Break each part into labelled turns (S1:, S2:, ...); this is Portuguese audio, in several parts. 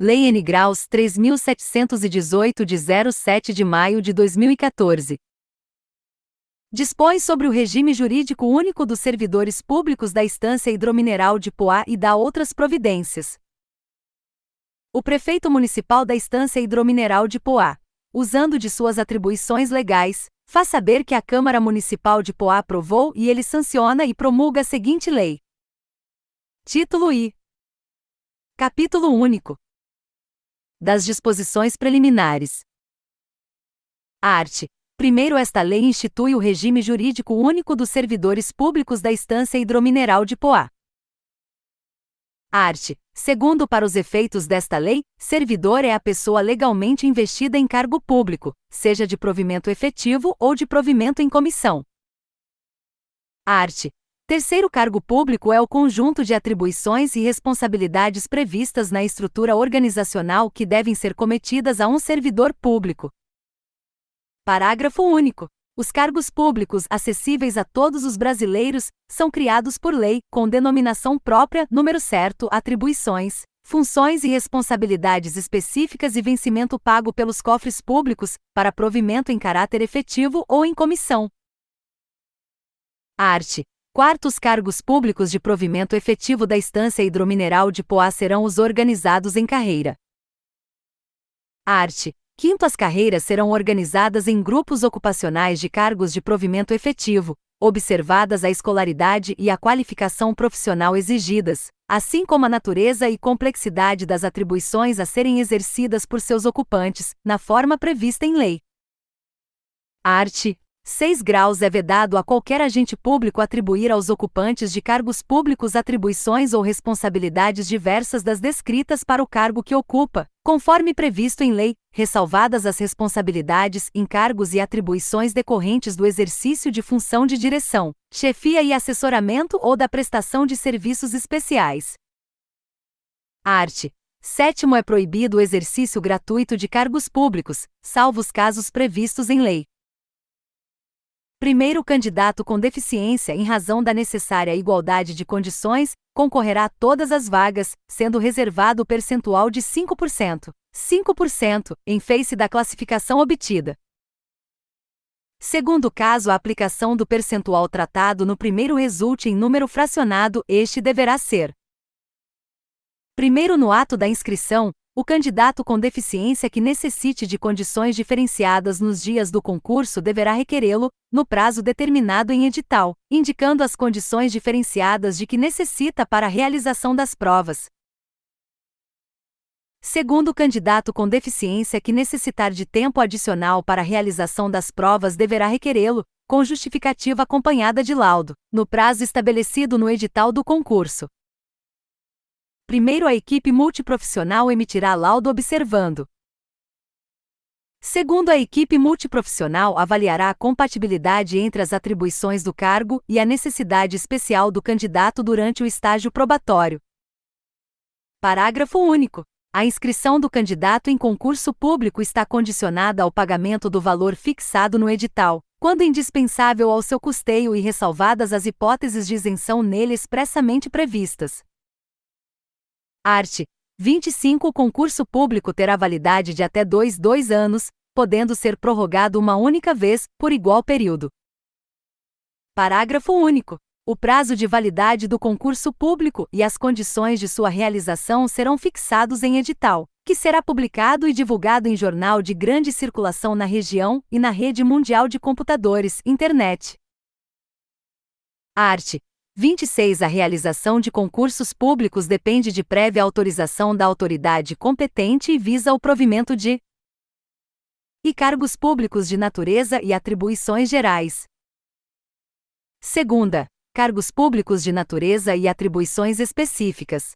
S1: Lei N. Graus 3.718 de 07 de maio de 2014. Dispõe sobre o regime jurídico único dos servidores públicos da Estância Hidromineral de Poá e dá outras providências. O prefeito municipal da Estância Hidromineral de Poá, usando de suas atribuições legais, faz saber que a Câmara Municipal de Poá aprovou e ele sanciona e promulga a seguinte lei. Título I. Capítulo único. Das disposições preliminares. Art. 1º, esta lei institui o regime jurídico único dos servidores públicos da Estância Hidromineral de Poá. Art. 2º, para os efeitos desta lei, servidor é a pessoa legalmente investida em cargo público, seja de provimento efetivo ou de provimento em comissão. Art. 3º, cargo público é o conjunto de atribuições e responsabilidades previstas na estrutura organizacional que devem ser cometidas a um servidor público. Parágrafo único. Os cargos públicos acessíveis a todos os brasileiros são criados por lei, com denominação própria, número certo, atribuições, funções e responsabilidades específicas e vencimento pago pelos cofres públicos, para provimento em caráter efetivo ou em comissão. Art. 4º, os cargos públicos de provimento efetivo da Estância Hidromineral de Poá serão os organizados em carreira. Art. 5º, as carreiras serão organizadas em grupos ocupacionais de cargos de provimento efetivo, observadas a escolaridade e a qualificação profissional exigidas, assim como a natureza e complexidade das atribuições a serem exercidas por seus ocupantes, na forma prevista em lei. Art. 6 graus é vedado a qualquer agente público atribuir aos ocupantes de cargos públicos atribuições ou responsabilidades diversas das descritas para o cargo que ocupa, conforme previsto em lei, ressalvadas as responsabilidades, encargos e atribuições decorrentes do exercício de função de direção, chefia e assessoramento ou da prestação de serviços especiais. Art. 7º, é proibido o exercício gratuito de cargos públicos, salvo os casos previstos em lei. Primeiro, candidato com deficiência em razão da necessária igualdade de condições, concorrerá a todas as vagas, sendo reservado o percentual de 5%, 5%, em face da classificação obtida. Segundo caso, a aplicação do percentual tratado no primeiro resulte em número fracionado, este deverá ser: primeiro, no ato da inscrição, o candidato com deficiência que necessite de condições diferenciadas nos dias do concurso deverá requerê-lo, no prazo determinado em edital, indicando as condições diferenciadas de que necessita para a realização das provas. Segundo, o candidato com deficiência que necessitar de tempo adicional para a realização das provas deverá requerê-lo, com justificativa acompanhada de laudo, no prazo estabelecido no edital do concurso. Primeiro, a equipe multiprofissional emitirá laudo observando. Segundo, a equipe multiprofissional avaliará a compatibilidade entre as atribuições do cargo e a necessidade especial do candidato durante o estágio probatório. Parágrafo único. A inscrição do candidato em concurso público está condicionada ao pagamento do valor fixado no edital, quando indispensável ao seu custeio e ressalvadas as hipóteses de isenção nele expressamente previstas. Art. 25. O concurso público terá validade de até 2 anos, podendo ser prorrogado uma única vez, por igual período. Parágrafo único. O prazo de validade do concurso público e as condições de sua realização serão fixados em edital, que será publicado e divulgado em jornal de grande circulação na região e na rede mundial de computadores, internet. Art. 26. A realização de concursos públicos depende de prévia autorização da autoridade competente e visa o provimento de cargos públicos de natureza e atribuições gerais. Segunda, cargos públicos de natureza e atribuições específicas.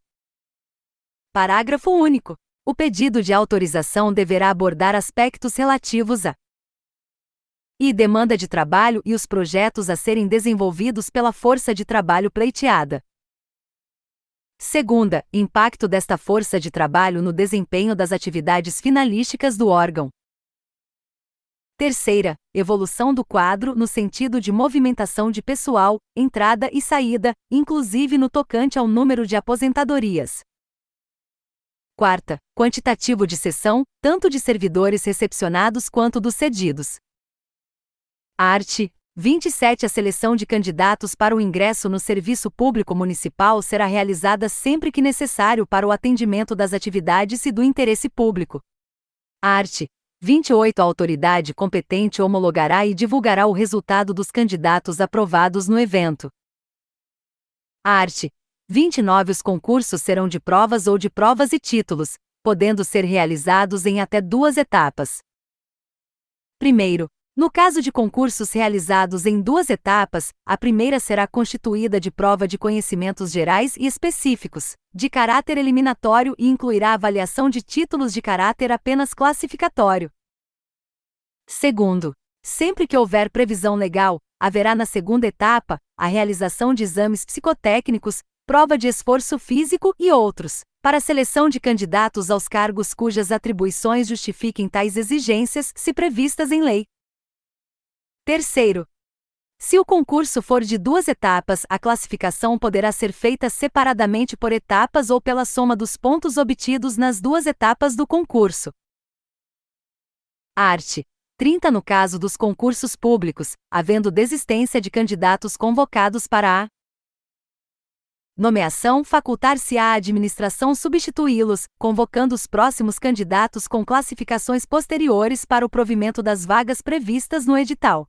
S1: Parágrafo único. O pedido de autorização deverá abordar aspectos relativos à demanda de trabalho e os projetos a serem desenvolvidos pela força de trabalho pleiteada. Segunda, impacto desta força de trabalho no desempenho das atividades finalísticas do órgão. Terceira, evolução do quadro no sentido de movimentação de pessoal, entrada e saída, inclusive no tocante ao número de aposentadorias. Quarta, quantitativo de cessão, tanto de servidores recepcionados quanto dos cedidos. Art. 27. A seleção de candidatos para o ingresso no serviço público municipal será realizada sempre que necessário para o atendimento das atividades e do interesse público. Art. 28. A autoridade competente homologará e divulgará o resultado dos candidatos aprovados no evento. Art. 29. Os concursos serão de provas ou de provas e títulos, podendo ser realizados em até 2 etapas. Primeiro, no caso de concursos realizados em 2 etapas, a primeira será constituída de prova de conhecimentos gerais e específicos, de caráter eliminatório e incluirá avaliação de títulos de caráter apenas classificatório. Segundo, sempre que houver previsão legal, haverá na segunda etapa a realização de exames psicotécnicos, prova de esforço físico e outros, para a seleção de candidatos aos cargos cujas atribuições justifiquem tais exigências, se previstas em lei. Terceiro, se o concurso for de 2 etapas, a classificação poderá ser feita separadamente por etapas ou pela soma dos pontos obtidos nas 2 etapas do concurso. Art. 30. No caso dos concursos públicos, havendo desistência de candidatos convocados para a nomeação, facultar-se-á a administração substituí-los, convocando os próximos candidatos com classificações posteriores para o provimento das vagas previstas no edital.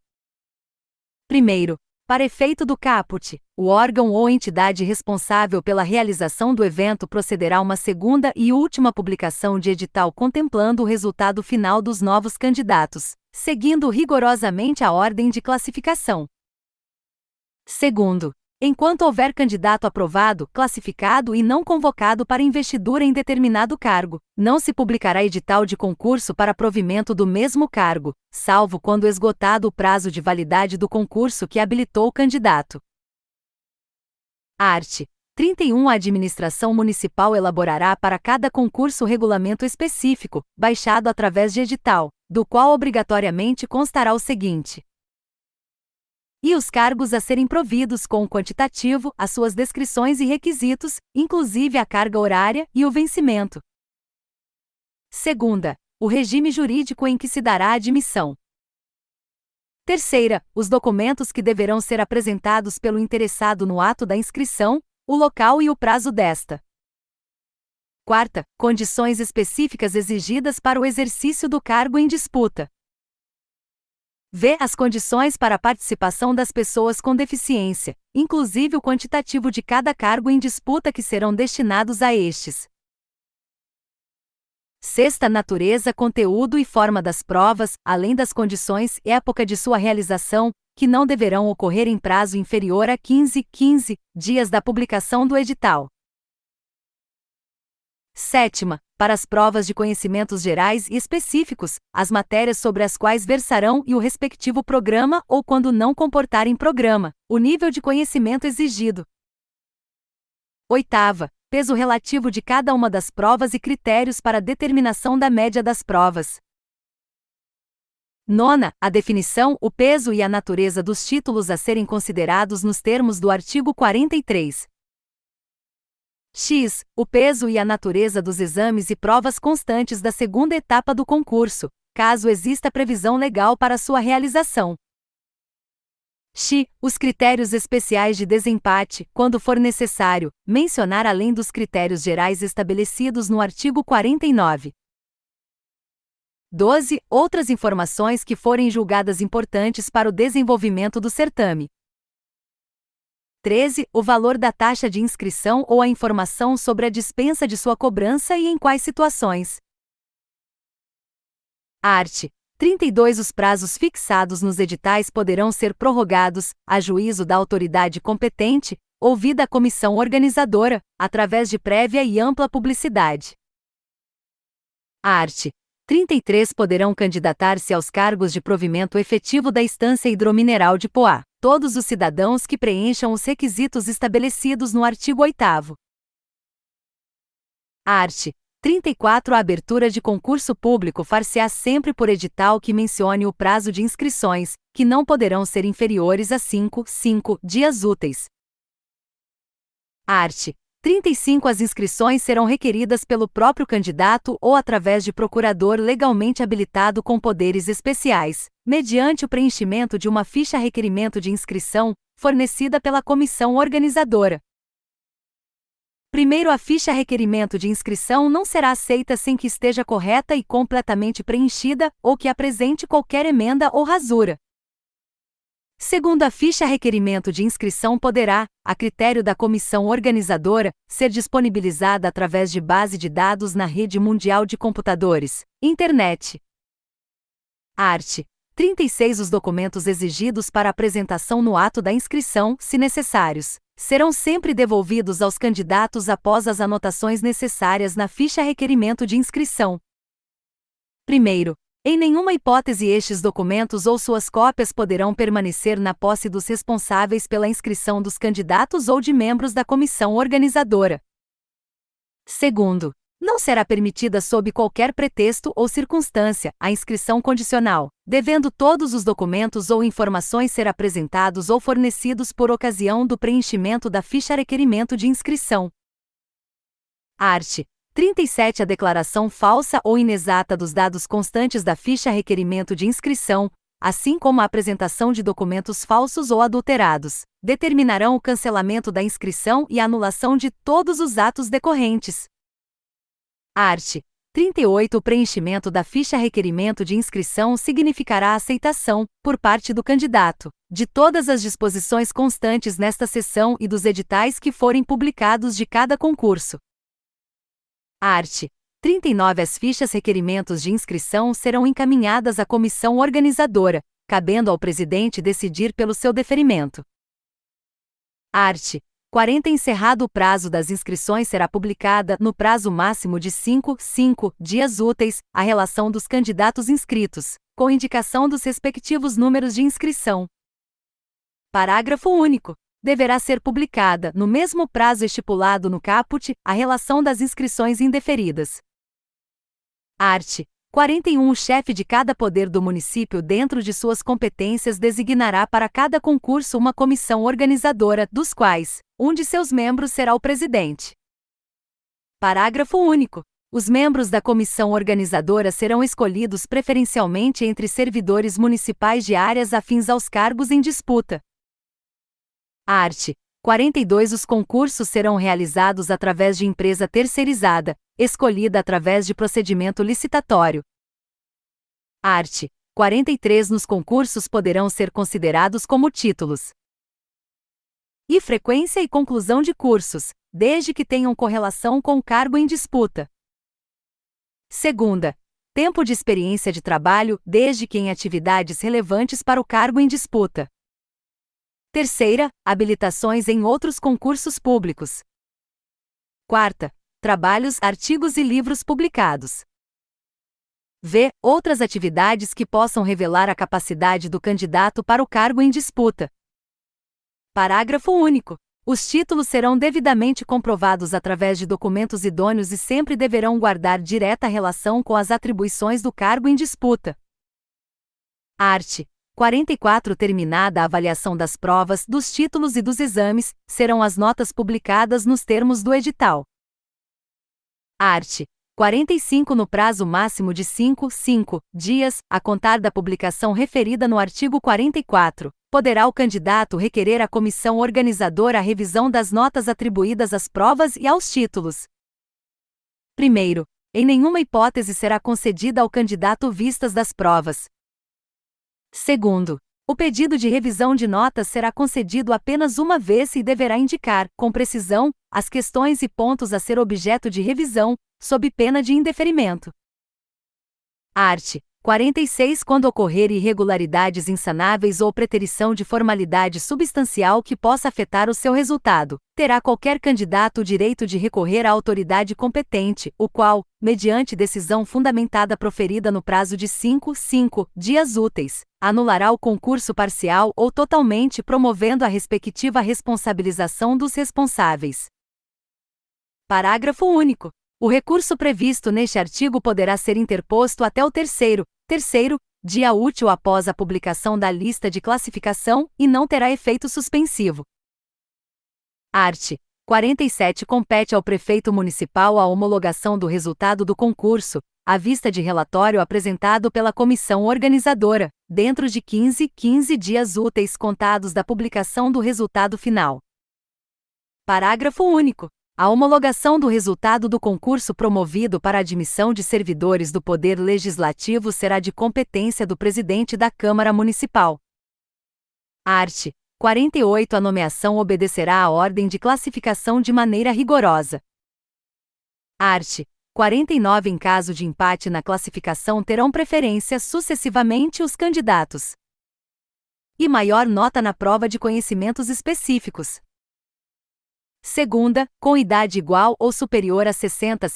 S1: Primeiro, para efeito do caput, o órgão ou entidade responsável pela realização do evento procederá a uma segunda e última publicação de edital contemplando o resultado final dos novos candidatos, seguindo rigorosamente a ordem de classificação. Segundo, enquanto houver candidato aprovado, classificado e não convocado para investidura em determinado cargo, não se publicará edital de concurso para provimento do mesmo cargo, salvo quando esgotado o prazo de validade do concurso que habilitou o candidato. Art. 31. A administração municipal elaborará para cada concurso regulamento específico, baixado através de edital, do qual obrigatoriamente constará o seguinte: e os cargos a serem providos com o quantitativo, as suas descrições e requisitos, inclusive a carga horária e o vencimento. Segunda, o regime jurídico em que se dará a admissão. Terceira, os documentos que deverão ser apresentados pelo interessado no ato da inscrição, o local e o prazo desta. Quarta, condições específicas exigidas para o exercício do cargo em disputa. V. As condições para a participação das pessoas com deficiência, inclusive o quantitativo de cada cargo em disputa que serão destinados a estes. Sexta, natureza, conteúdo e forma das provas, além das condições e época de sua realização, que não deverão ocorrer em prazo inferior a 15 dias da publicação do edital. Sétima, para as provas de conhecimentos gerais e específicos, as matérias sobre as quais versarão e o respectivo programa ou quando não comportarem programa, o nível de conhecimento exigido. Oitava, peso relativo de cada uma das provas e critérios para determinação da média das provas. Nona, a definição, o peso e a natureza dos títulos a serem considerados nos termos do artigo 43. X. O peso e a natureza dos exames e provas constantes da segunda etapa do concurso, caso exista previsão legal para sua realização. X. Os critérios especiais de desempate, quando for necessário, mencionar além dos critérios gerais estabelecidos no artigo 49. 12. Outras informações que forem julgadas importantes para o desenvolvimento do certame. 13. O valor da taxa de inscrição ou a informação sobre a dispensa de sua cobrança e em quais situações. Art. 32. Os prazos fixados nos editais poderão ser prorrogados, a juízo da autoridade competente, ouvida a comissão organizadora, através de prévia e ampla publicidade. Art. 33. Poderão candidatar-se aos cargos de provimento efetivo da Estância Hidromineral de Poá todos os cidadãos que preencham os requisitos estabelecidos no artigo 8º. Art. 34. A abertura de concurso público far-se-á sempre por edital que mencione o prazo de inscrições, que não poderão ser inferiores a 5 dias úteis. Art. 35 As inscrições serão requeridas pelo próprio candidato ou através de procurador legalmente habilitado com poderes especiais, mediante o preenchimento de uma ficha requerimento de inscrição, fornecida pela comissão organizadora. Primeiro, a ficha requerimento de inscrição não será aceita sem que esteja correta e completamente preenchida ou que apresente qualquer emenda ou rasura. Segundo, a ficha requerimento de inscrição poderá, a critério da comissão organizadora, ser disponibilizada através de base de dados na rede mundial de computadores, internet. Art. 36 Os documentos exigidos para apresentação no ato da inscrição, se necessários, serão sempre devolvidos aos candidatos após as anotações necessárias na ficha requerimento de inscrição. Primeiro, em nenhuma hipótese estes documentos ou suas cópias poderão permanecer na posse dos responsáveis pela inscrição dos candidatos ou de membros da comissão organizadora. Segundo, não será permitida sob qualquer pretexto ou circunstância a inscrição condicional, devendo todos os documentos ou informações ser apresentados ou fornecidos por ocasião do preenchimento da ficha requerimento de inscrição. Art. 37 A declaração falsa ou inexata dos dados constantes da ficha requerimento de inscrição, assim como a apresentação de documentos falsos ou adulterados, determinarão o cancelamento da inscrição e a anulação de todos os atos decorrentes. Art. 38 O preenchimento da ficha requerimento de inscrição significará a aceitação, por parte do candidato, de todas as disposições constantes nesta seção e dos editais que forem publicados de cada concurso. Art. 39 As fichas requerimentos de inscrição serão encaminhadas à comissão organizadora, cabendo ao presidente decidir pelo seu deferimento. Art. 40 Encerrado o prazo das inscrições será publicada, no prazo máximo de 5 dias úteis, a relação dos candidatos inscritos, com indicação dos respectivos números de inscrição. Parágrafo único. Deverá ser publicada, no mesmo prazo estipulado no caput, a relação das inscrições indeferidas. Art. 41 O chefe de cada poder do município dentro de suas competências designará para cada concurso uma comissão organizadora, dos quais, um de seus membros será o presidente. Parágrafo único. Os membros da comissão organizadora serão escolhidos preferencialmente entre servidores municipais de áreas afins aos cargos em disputa. Art. 42 Os concursos serão realizados através de empresa terceirizada, escolhida através de procedimento licitatório. Art. 43 Nos concursos poderão ser considerados como títulos e frequência e conclusão de cursos, desde que tenham correlação com o cargo em disputa. Segunda, tempo de experiência de trabalho, desde que em atividades relevantes para o cargo em disputa. Terceira, habilitações em outros concursos públicos. Quarta, trabalhos, artigos e livros publicados. V. Outras atividades que possam revelar a capacidade do candidato para o cargo em disputa. Parágrafo único. Os títulos serão devidamente comprovados através de documentos idôneos e sempre deverão guardar direta relação com as atribuições do cargo em disputa. Art. 44 Terminada a avaliação das provas, dos títulos e dos exames, serão as notas publicadas nos termos do edital. Art. 45 No prazo máximo de 5 dias, a contar da publicação referida no artigo 44, poderá o candidato requerer à comissão organizadora a revisão das notas atribuídas às provas e aos títulos. Primeiro, em nenhuma hipótese será concedida ao candidato vistas das provas. Segundo, o pedido de revisão de notas será concedido apenas uma vez e deverá indicar, com precisão, as questões e pontos a ser objeto de revisão, sob pena de indeferimento. Art. 46 Quando ocorrer irregularidades insanáveis ou preterição de formalidade substancial que possa afetar o seu resultado, terá qualquer candidato o direito de recorrer à autoridade competente, o qual, mediante decisão fundamentada proferida no prazo de 5 dias úteis, anulará o concurso parcial ou totalmente promovendo a respectiva responsabilização dos responsáveis. Parágrafo único. O recurso previsto neste artigo poderá ser interposto até o terceiro dia útil após a publicação da lista de classificação e não terá efeito suspensivo. Art. 47 Compete ao prefeito municipal a homologação do resultado do concurso, à vista de relatório apresentado pela comissão organizadora, dentro de 15 dias úteis contados da publicação do resultado final. Parágrafo único. A homologação do resultado do concurso promovido para a admissão de servidores do Poder Legislativo será de competência do presidente da Câmara Municipal. Art. 48 A nomeação obedecerá à ordem de classificação de maneira rigorosa. Art. 49 Em caso de empate na classificação terão preferência sucessivamente os candidatos e maior nota na prova de conhecimentos específicos. Segunda, com idade igual ou superior a 60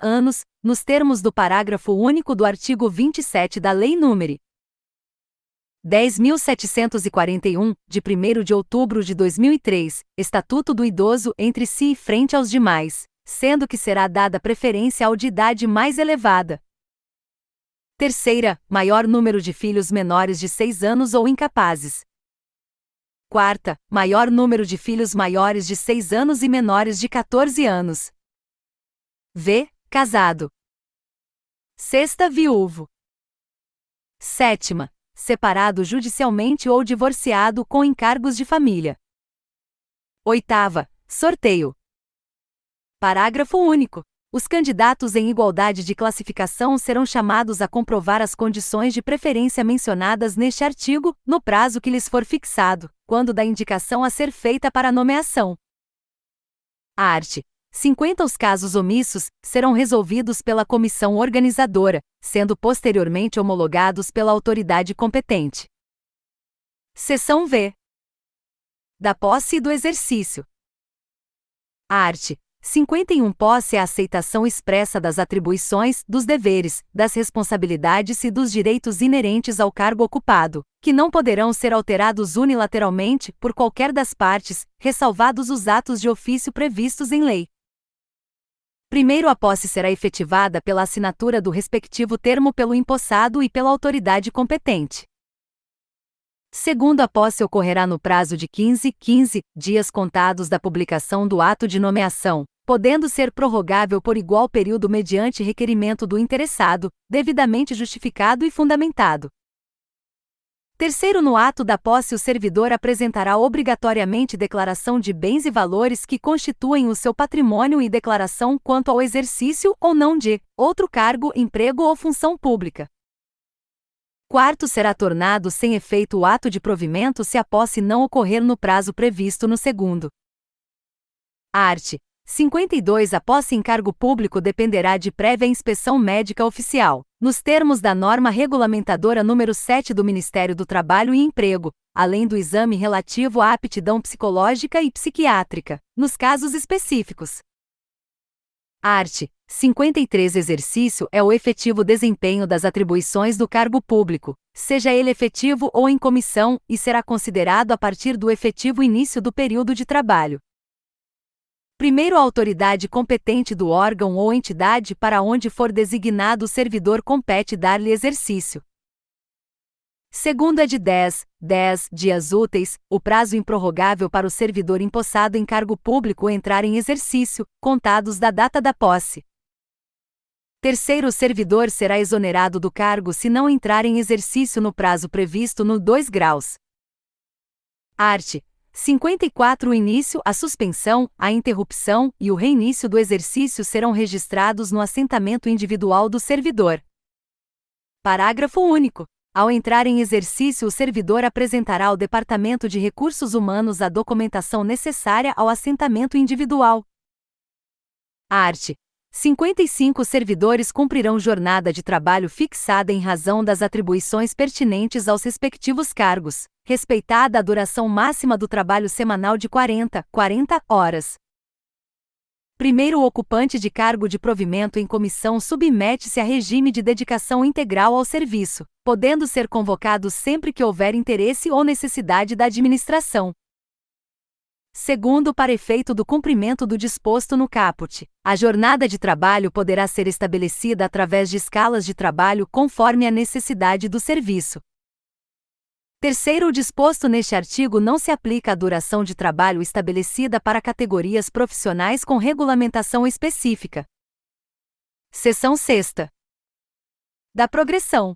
S1: anos, nos termos do parágrafo único do artigo 27 da Lei nº 10.741, de 1º de outubro de 2003, Estatuto do Idoso entre si e frente aos demais, sendo que será dada preferência ao de idade mais elevada. Terceira, maior número de filhos menores de 6 anos ou incapazes. Quarta, maior número de filhos maiores de 6 anos e menores de 14 anos. V. Casado. Sexta, viúvo. Sétima, separado judicialmente ou divorciado com encargos de família. Oitava, sorteio. Parágrafo único. Os candidatos em igualdade de classificação serão chamados a comprovar as condições de preferência mencionadas neste artigo, no prazo que lhes for fixado, quando da indicação a ser feita para a nomeação. Art. 50 Os casos omissos serão resolvidos pela comissão organizadora, sendo posteriormente homologados pela autoridade competente. Seção V. Da posse e do exercício. Art. 51 Posse é a aceitação expressa das atribuições, dos deveres, das responsabilidades e dos direitos inerentes ao cargo ocupado, que não poderão ser alterados unilateralmente por qualquer das partes, ressalvados os atos de ofício previstos em lei. Primeiro, a posse será efetivada pela assinatura do respectivo termo pelo empossado e pela autoridade competente. Segundo, a posse ocorrerá no prazo de 15 dias contados da publicação do ato de nomeação, podendo ser prorrogável por igual período mediante requerimento do interessado, devidamente justificado e fundamentado. Terceiro, no ato da posse o servidor apresentará obrigatoriamente declaração de bens e valores que constituem o seu patrimônio e declaração quanto ao exercício ou não de outro cargo, emprego ou função pública. Quarto, será tornado sem efeito o ato de provimento se a posse não ocorrer no prazo previsto no segundo. Art. 52 A posse em cargo público dependerá de prévia inspeção médica oficial, nos termos da norma regulamentadora número 7 do Ministério do Trabalho e Emprego, além do exame relativo à aptidão psicológica e psiquiátrica, nos casos específicos. Art. 53 Exercício é o efetivo desempenho das atribuições do cargo público, seja ele efetivo ou em comissão, e será considerado a partir do efetivo início do período de trabalho. Primeiro, a autoridade competente do órgão ou entidade para onde for designado o servidor compete dar-lhe exercício. Segundo, é de 10 dias úteis, o prazo improrrogável para o servidor empossado em cargo público entrar em exercício, contados da data da posse. Terceiro, o servidor será exonerado do cargo se não entrar em exercício no prazo previsto no 2 graus. Art. 54 O início, a suspensão, a interrupção e o reinício do exercício serão registrados no assentamento individual do servidor. Parágrafo único. Ao entrar em exercício, o servidor apresentará ao Departamento de Recursos Humanos a documentação necessária ao assentamento individual. Art. 55 Os servidores cumprirão jornada de trabalho fixada em razão das atribuições pertinentes aos respectivos cargos, respeitada a duração máxima do trabalho semanal de 40 horas. Primeiro, o ocupante de cargo de provimento em comissão submete-se a regime de dedicação integral ao serviço, podendo ser convocado sempre que houver interesse ou necessidade da administração. Segundo, para efeito do cumprimento do disposto no caput, a jornada de trabalho poderá ser estabelecida através de escalas de trabalho conforme a necessidade do serviço. Terceiro, o disposto neste artigo não se aplica à duração de trabalho estabelecida para categorias profissionais com regulamentação específica. Seção 6ª. Da progressão.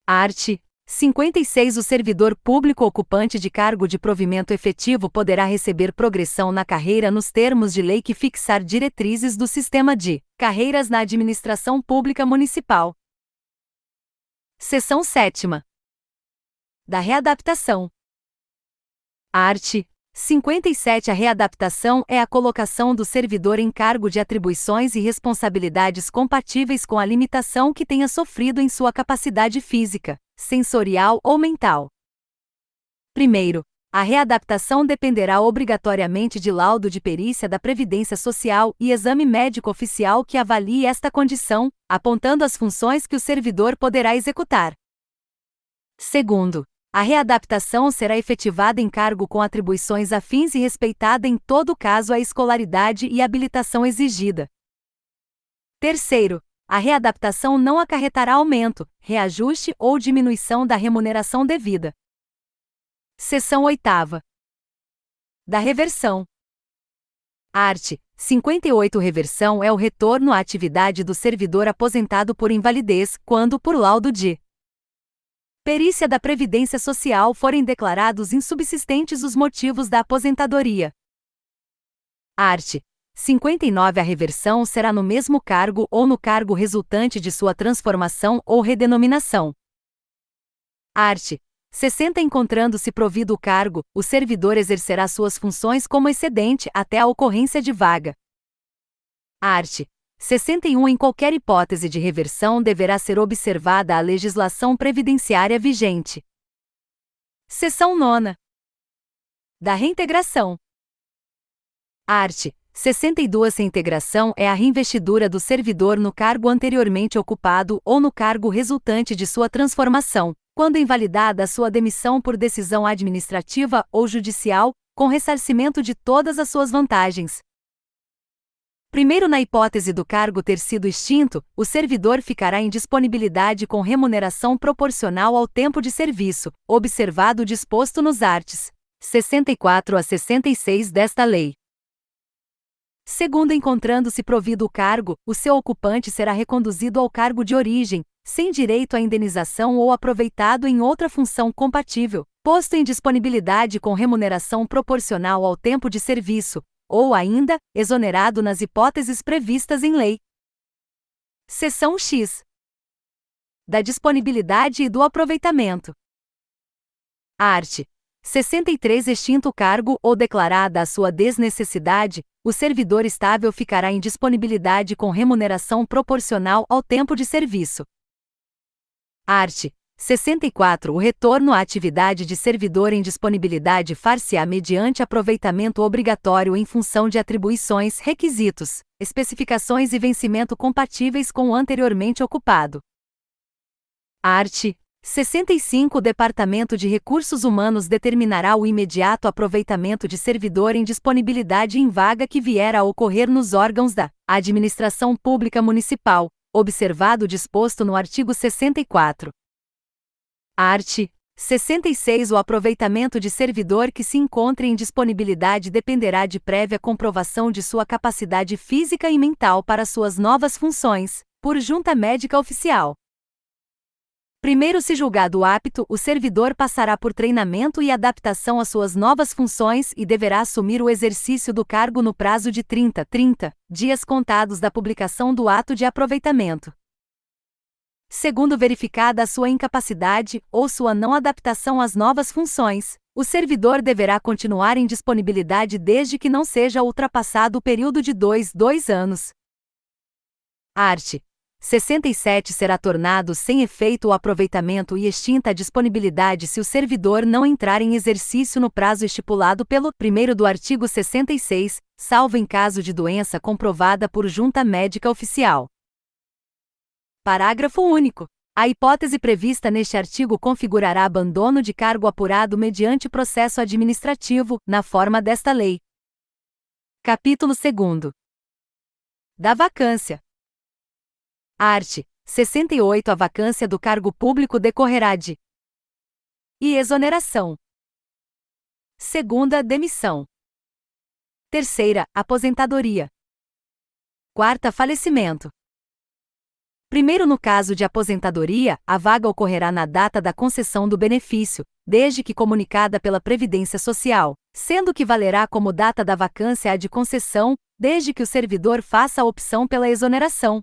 S1: Art. 56. O servidor público ocupante de cargo de provimento efetivo poderá receber progressão na carreira nos termos de lei que fixar diretrizes do sistema de carreiras na administração pública municipal. Seção 7ª. Da readaptação. Art. 57. A readaptação é a colocação do servidor em cargo de atribuições e responsabilidades compatíveis com a limitação que tenha sofrido em sua capacidade física, sensorial ou mental. Primeiro, a readaptação dependerá obrigatoriamente de laudo de perícia da Previdência Social e exame médico oficial que avalie esta condição, apontando as funções que o servidor poderá executar. Segundo, a readaptação será efetivada em cargo com atribuições afins e respeitada em todo caso a escolaridade e habilitação exigida. Terceiro, a readaptação não acarretará aumento, reajuste ou diminuição da remuneração devida. Seção 8ª. Da reversão. Art. 58. Reversão é o retorno à atividade do servidor aposentado por invalidez, quando por laudo de perícia da Previdência Social forem declarados insubsistentes os motivos da aposentadoria. Art. 59. A reversão será no mesmo cargo ou no cargo resultante de sua transformação ou redenominação. Art. 60. Encontrando-se provido o cargo, o servidor exercerá suas funções como excedente até a ocorrência de vaga. Art. 61. Em qualquer hipótese de reversão deverá ser observada a legislação previdenciária vigente. Seção 9ª. Da reintegração. Art. 62. Reintegração é a reinvestidura do servidor no cargo anteriormente ocupado ou no cargo resultante de sua transformação, quando invalidada a sua demissão por decisão administrativa ou judicial, com ressarcimento de todas as suas vantagens. Primeiro, na hipótese do cargo ter sido extinto, o servidor ficará em disponibilidade com remuneração proporcional ao tempo de serviço, observado o disposto nos arts. 64 a 66 desta lei. Segundo, encontrando-se provido o cargo, o seu ocupante será reconduzido ao cargo de origem, sem direito à indenização ou aproveitado em outra função compatível, posto em disponibilidade com remuneração proporcional ao tempo de serviço, ou ainda, exonerado nas hipóteses previstas em lei. Seção X. Da disponibilidade e do aproveitamento. Art. 63. Extinto o cargo ou declarada a sua desnecessidade, o servidor estável ficará em disponibilidade com remuneração proporcional ao tempo de serviço. Art. 64. O retorno à atividade de servidor em disponibilidade far-se-á mediante aproveitamento obrigatório em função de atribuições, requisitos, especificações e vencimento compatíveis com o anteriormente ocupado. Art. 65. O Departamento de Recursos Humanos determinará o imediato aproveitamento de servidor em disponibilidade em vaga que vier a ocorrer nos órgãos da Administração Pública Municipal, observado o disposto no artigo 64. Art. 66. O aproveitamento de servidor que se encontre em disponibilidade dependerá de prévia comprovação de sua capacidade física e mental para suas novas funções, por junta médica oficial. Primeiro, se julgado apto, o servidor passará por treinamento e adaptação às suas novas funções e deverá assumir o exercício do cargo no prazo de 30 dias contados da publicação do ato de aproveitamento. Segundo, verificada a sua incapacidade ou sua não adaptação às novas funções, o servidor deverá continuar em disponibilidade desde que não seja ultrapassado o período de 2 anos. Art. 67. Será tornado sem efeito o aproveitamento e extinta a disponibilidade se o servidor não entrar em exercício no prazo estipulado pelo 1º do artigo 66, salvo em caso de doença comprovada por junta médica oficial. Parágrafo único. A hipótese prevista neste artigo configurará abandono de cargo apurado mediante processo administrativo, na forma desta lei. Capítulo 2º. Da vacância. Art. 68. A vacância do cargo público decorrerá de e exoneração. Segunda, demissão. Terceira, aposentadoria. Quarta, falecimento. Primeiro, no caso de aposentadoria, a vaga ocorrerá na data da concessão do benefício, desde que comunicada pela Previdência Social, sendo que valerá como data da vacância a de concessão, desde que o servidor faça a opção pela exoneração.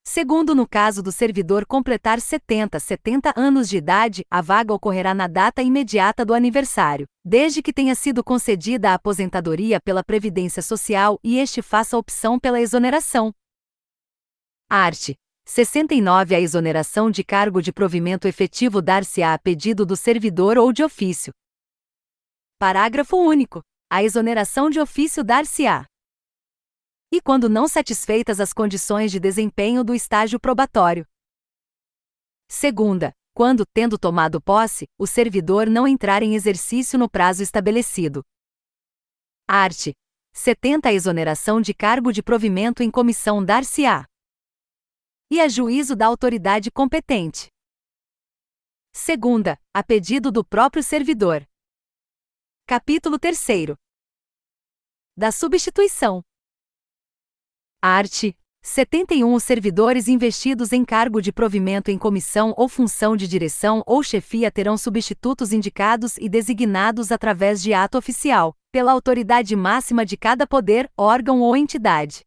S1: Segundo, no caso do servidor completar 70 anos de idade, a vaga ocorrerá na data imediata do aniversário, desde que tenha sido concedida a aposentadoria pela Previdência Social e este faça a opção pela exoneração. Art. 69. A exoneração de cargo de provimento efetivo dar-se-á a pedido do servidor ou de ofício. Parágrafo único. A exoneração de ofício dar-se-á e quando não satisfeitas as condições de desempenho do estágio probatório. Segunda, quando, tendo tomado posse, o servidor não entrar em exercício no prazo estabelecido. Art. 70. A exoneração de cargo de provimento em comissão dar-se-á e a juízo da autoridade competente. Segunda, a pedido do próprio servidor. Capítulo 3º. Da substituição. Art. 71. Os servidores investidos em cargo de provimento em comissão ou função de direção ou chefia terão substitutos indicados e designados através de ato oficial, pela autoridade máxima de cada poder, órgão ou entidade.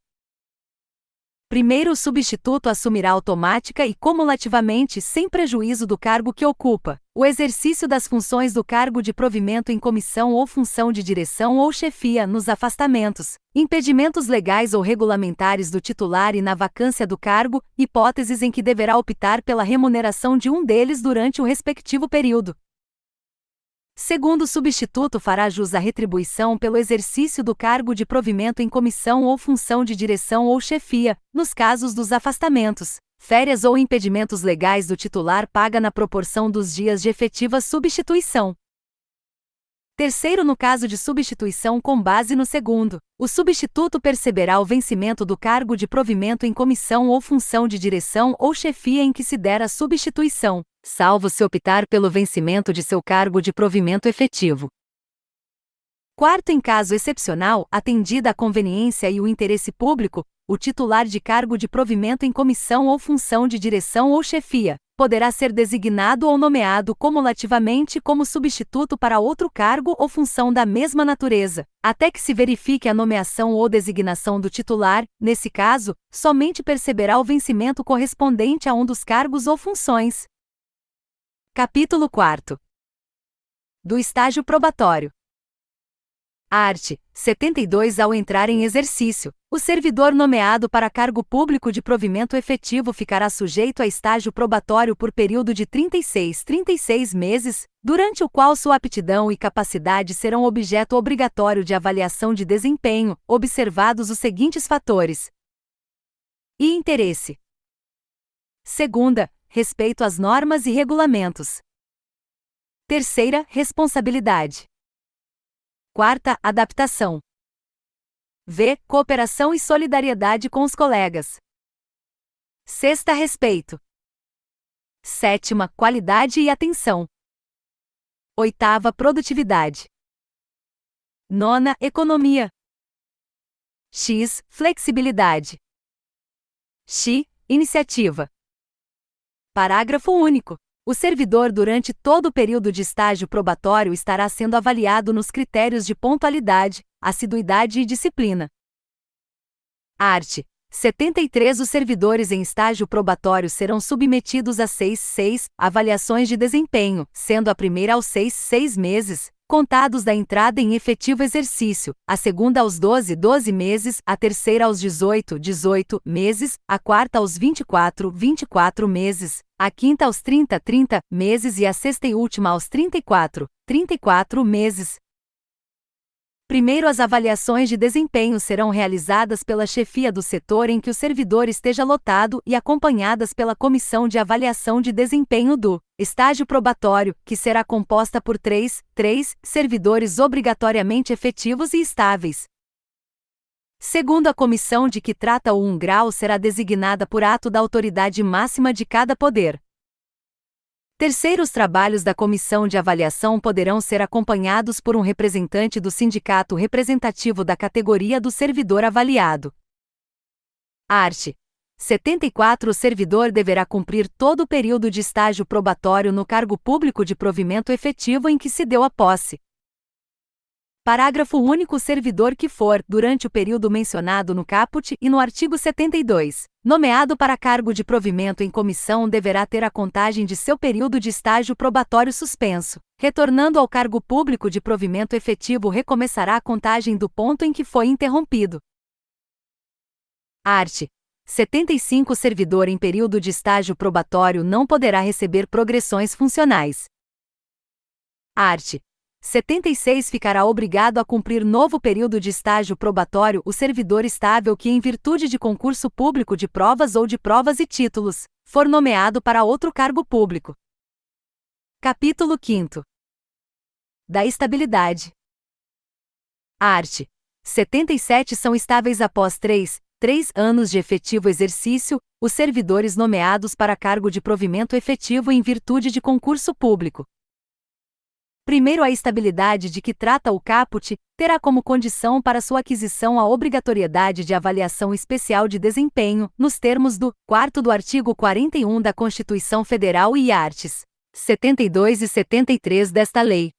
S1: Primeiro, o substituto assumirá automática e cumulativamente, sem prejuízo do cargo que ocupa, o exercício das funções do cargo de provimento em comissão ou função de direção ou chefia nos afastamentos, impedimentos legais ou regulamentares do titular e na vacância do cargo, hipóteses em que deverá optar pela remuneração de um deles durante o respectivo período. Segundo, o substituto fará jus à retribuição pelo exercício do cargo de provimento em comissão ou função de direção ou chefia, nos casos dos afastamentos, férias ou impedimentos legais do titular paga na proporção dos dias de efetiva substituição. Terceiro, no caso de substituição com base no segundo, o substituto perceberá o vencimento do cargo de provimento em comissão ou função de direção ou chefia em que se der a substituição, salvo se optar pelo vencimento de seu cargo de provimento efetivo. Quarto, em caso excepcional, atendida a conveniência e o interesse público, o titular de cargo de provimento em comissão ou função de direção ou chefia poderá ser designado ou nomeado cumulativamente como substituto para outro cargo ou função da mesma natureza, até que se verifique a nomeação ou designação do titular. Nesse caso, somente perceberá o vencimento correspondente a um dos cargos ou funções. Capítulo 4. Do estágio probatório. Art. 72. Ao entrar em exercício, o servidor nomeado para cargo público de provimento efetivo ficará sujeito a estágio probatório por período de 36 meses, durante o qual sua aptidão e capacidade serão objeto obrigatório de avaliação de desempenho, observados os seguintes fatores: e interesse. Segunda, respeito às normas e regulamentos. Terceira, responsabilidade. Quarta, adaptação. V. Cooperação e solidariedade com os colegas. Sexta, respeito. Sétima, qualidade e atenção. Oitava, produtividade. Nona, economia. X, flexibilidade. X, iniciativa. Parágrafo único. O servidor, durante todo o período de estágio probatório, estará sendo avaliado nos critérios de pontualidade, assiduidade e disciplina. Art. 73. Os servidores em estágio probatório serão submetidos a 6 avaliações de desempenho, sendo a primeira aos 6 meses, contados da entrada em efetivo exercício, a segunda aos 12 meses, a terceira aos 18 meses, a quarta aos 24 meses, a quinta aos 30 meses e a sexta e última aos 34 meses. Primeiro, as avaliações de desempenho serão realizadas pela chefia do setor em que o servidor esteja lotado e acompanhadas pela comissão de avaliação de desempenho do estágio probatório, que será composta por três servidores obrigatoriamente efetivos e estáveis. Segundo, a comissão de que trata o 1 grau será designada por ato da autoridade máxima de cada poder. Terceiro, os trabalhos da comissão de avaliação poderão ser acompanhados por um representante do sindicato representativo da categoria do servidor avaliado. Art. 74. O servidor deverá cumprir todo o período de estágio probatório no cargo público de provimento efetivo em que se deu a posse. Parágrafo único. O servidor que for, durante o período mencionado no caput e no artigo 72, nomeado para cargo de provimento em comissão, deverá ter a contagem de seu período de estágio probatório suspenso. Retornando ao cargo público de provimento efetivo, recomeçará a contagem do ponto em que foi interrompido. Art. 75. O servidor em período de estágio probatório não poderá receber progressões funcionais. Art. 76. Ficará obrigado a cumprir novo período de estágio probatório o servidor estável que, em virtude de concurso público de provas ou de provas e títulos, for nomeado para outro cargo público. Capítulo 5. Da estabilidade. Art. 77. São estáveis após 3 anos de efetivo exercício, os servidores nomeados para cargo de provimento efetivo em virtude de concurso público. Primeiro, a estabilidade de que trata o caput terá como condição para sua aquisição a obrigatoriedade de avaliação especial de desempenho, nos termos do 4º do artigo 41 da Constituição Federal e arts. 72 e 73 desta lei.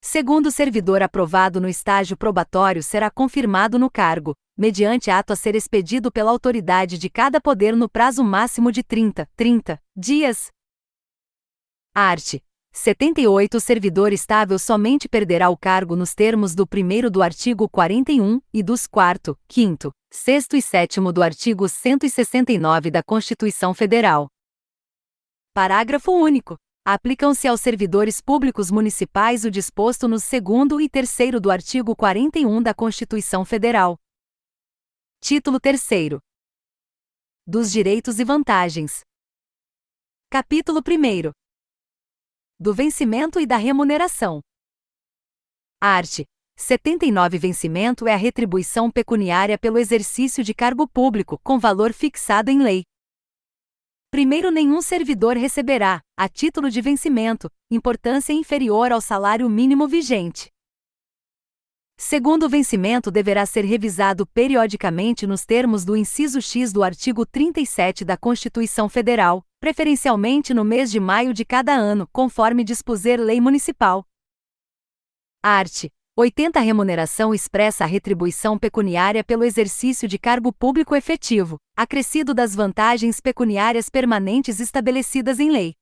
S1: Segundo, o servidor aprovado no estágio probatório será confirmado no cargo, mediante ato a ser expedido pela autoridade de cada poder no prazo máximo de 30 dias. Art. 78. O servidor estável somente perderá o cargo nos termos do 1º do artigo 41 e dos 4º, 5º, 6º e 7º do artigo 169 da Constituição Federal. Parágrafo único. Aplicam-se aos servidores públicos municipais o disposto nos 2º e 3º do artigo 41 da Constituição Federal. Título 3º. Dos direitos e vantagens. Capítulo 1º. Do vencimento e da remuneração. Art. 79. Vencimento é a retribuição pecuniária pelo exercício de cargo público, com valor fixado em lei. Primeiro, nenhum servidor receberá, a título de vencimento, importância inferior ao salário mínimo vigente. Segundo, o vencimento deverá ser revisado periodicamente nos termos do inciso X do artigo 37 da Constituição Federal, preferencialmente no mês de maio de cada ano, conforme dispuser lei municipal. Art. 80. A remuneração expressa a retribuição pecuniária pelo exercício de cargo público efetivo, acrescido das vantagens pecuniárias permanentes estabelecidas em lei.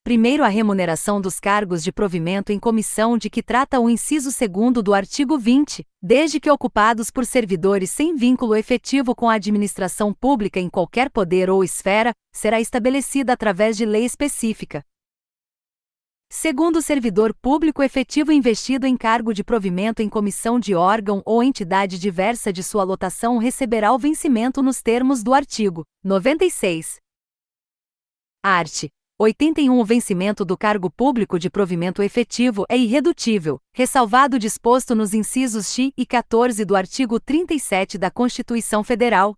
S1: Primeiro, a remuneração dos cargos de provimento em comissão de que trata o inciso 2º do artigo 20, desde que ocupados por servidores sem vínculo efetivo com a administração pública em qualquer poder ou esfera, será estabelecida através de lei específica. Segundo, o servidor público efetivo investido em cargo de provimento em comissão de órgão ou entidade diversa de sua lotação receberá o vencimento nos termos do artigo 96. Art. 81. O vencimento do cargo público de provimento efetivo é irredutível, ressalvado o disposto nos incisos X e 14 do artigo 37 da Constituição Federal.